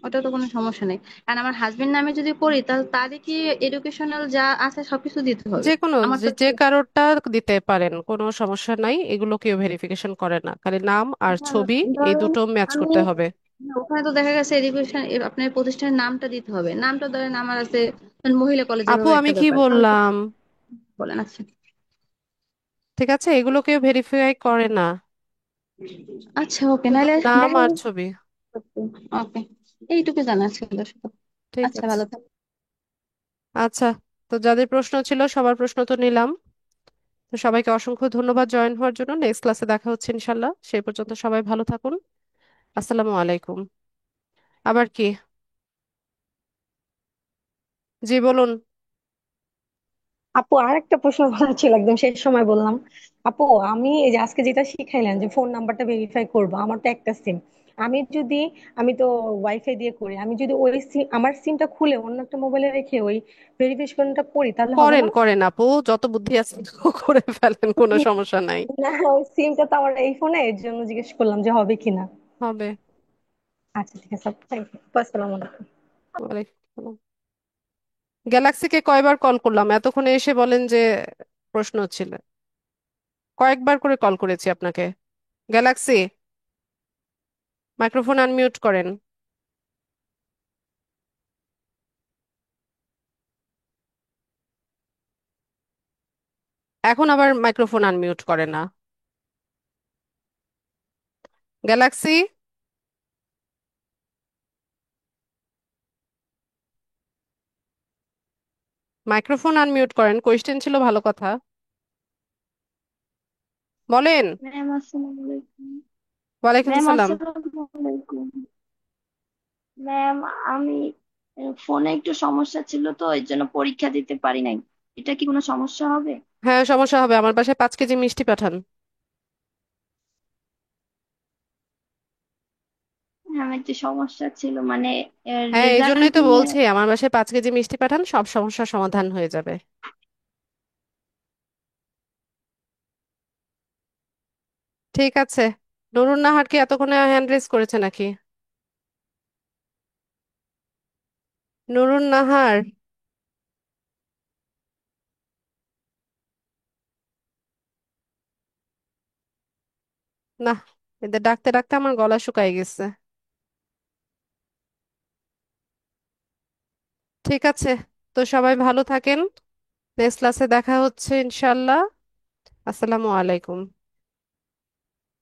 ওটা তো কোনো সমস্যা নেই। আর আমার হাজবেন্ড নামে যদি করি তাহলে তারই কি এডুকেশনাল যা আছে সবকিছু দিতে হবে? যে কোনো আমার যে তো, যে কারোরটা দিতে পারেন, কোনো সমস্যা নাই, এগুলো কেউ ভেরিফিকেশন করে না, খালি নাম আর হ্যাঁ, ছবি এই ধরেন দুটো ম্যাচ আমি, করতে হবে। ওখানে তো দেখা গেছে এডুকেশন, আপনার প্রতিষ্ঠানের নামটা দিতে হবে, নামটা ধরেন আমার আছে ধরেন মহিলা কলেজ, আপু এভাবে আমি একটা কি ব্যাপার, তাহলে তো বললাম? বলেন। আচ্ছা, ঠিক আছে, এগুলো কেউ ভেরিফাই করে না, আচ্ছা ওকে, শুধু নাহলে নাম দেখা আর গেছে। ছবি। ওকে, এইটুকু জানা ছিল শুধু। ঠিক আচ্ছা, আছে। ভালো থাকবেন। আচ্ছা, তো যাদের প্রশ্ন ছিল সবার প্রশ্ন তো নিলাম। তো সবাইকে অসংখ্য ধন্যবাদ জয়েন হওয়ার জন্য। নেক্সট ক্লাসে দেখা হচ্ছে ইনশাল্লাহ, সেই পর্যন্ত সবাই ভালো থাকুন। আসসালামু আলাইকুম। আবার কি? জি বলুন। আপু আর একটা প্রশ্ন করার ছিল, একদম শেষ সময় বললাম। আপু, আমি এই যে আজকে যেটা শিখাইলেন যে ফোন নাম্বারটা ভেরিফাই করবো, আমার তো একটা সিম, আমি যদি, আমি তো ওয়াইফাই দিয়ে করি, আমি যদি ওই সিম, আমার সিমটা খুলে অন্য একটা মোবাইলে রেখে ওই ভেরিফিকেশনটা করি তাহলে হবে করেন না? করেন আপু, যত বুদ্ধি আছে তো করে ফেলেন, কোনো সমস্যা নাই। না, ওই সিমটা তো আমার এই ফোনে, এর জন্য জিজ্ঞেস করলাম যে হবে কিনা। হবে। আচ্ছা ঠিক আছে, থ্যাংক ইউ, আসসালামু আলাইকুম। ওয়ালাইকুম আসসালাম। গ্যালাক্সিকে কয়বার কল করলাম, এতক্ষণে এসে বলেন যে প্রশ্ন ছিল। কয়েকবার করে কল করেছি আপনাকে। গ্যালাক্সি, মাইক্রোফোন আনমিউট করেন। এখন আবার মাইক্রোফোন আনমিউট করে না। গ্যালাক্সি, মাইক্রোফোন আনমিউট করেন, কোয়েশ্চেন ছিল ভালো কথা বলেন। ম্যাম আসসালামু আলাইকুম। ওয়ালাইকুম ম্যাম সালাম। আসসালামু আলাইকুম। ম্যাম আমি ফোনে একটু সমস্যা ছিল তো এর জন্য পরীক্ষা দিতে পারি নাই। এটা কি কোনো সমস্যা হবে? হ্যাঁ সমস্যা হবে, আমার বাসায় 5 কেজি মিষ্টি পাঠান। হ্যাঁ, আমার একটু সমস্যা ছিল মানে হ্যাঁ এই জন্যই রেজাল্ট তো নিয়ে। বলছি, আমার বাসায় 5 কেজি মিষ্টি পাঠান, সব সমস্যার সমাধান হয়ে যাবে। ঠিক আছে। নুরুন নাহার কি এতক্ষণে হ্যান্ড রেজ করেছে নাকি? নুরুন নাহার। না, এদের ডাকতে ডাকতে আমার গলা শুকাই গেছে। ঠিক আছে, তো সবাই ভালো থাকেন। নেক্সট ক্লাসে দেখা হচ্ছে ইনশাল্লাহ। আসসালামু আলাইকুম।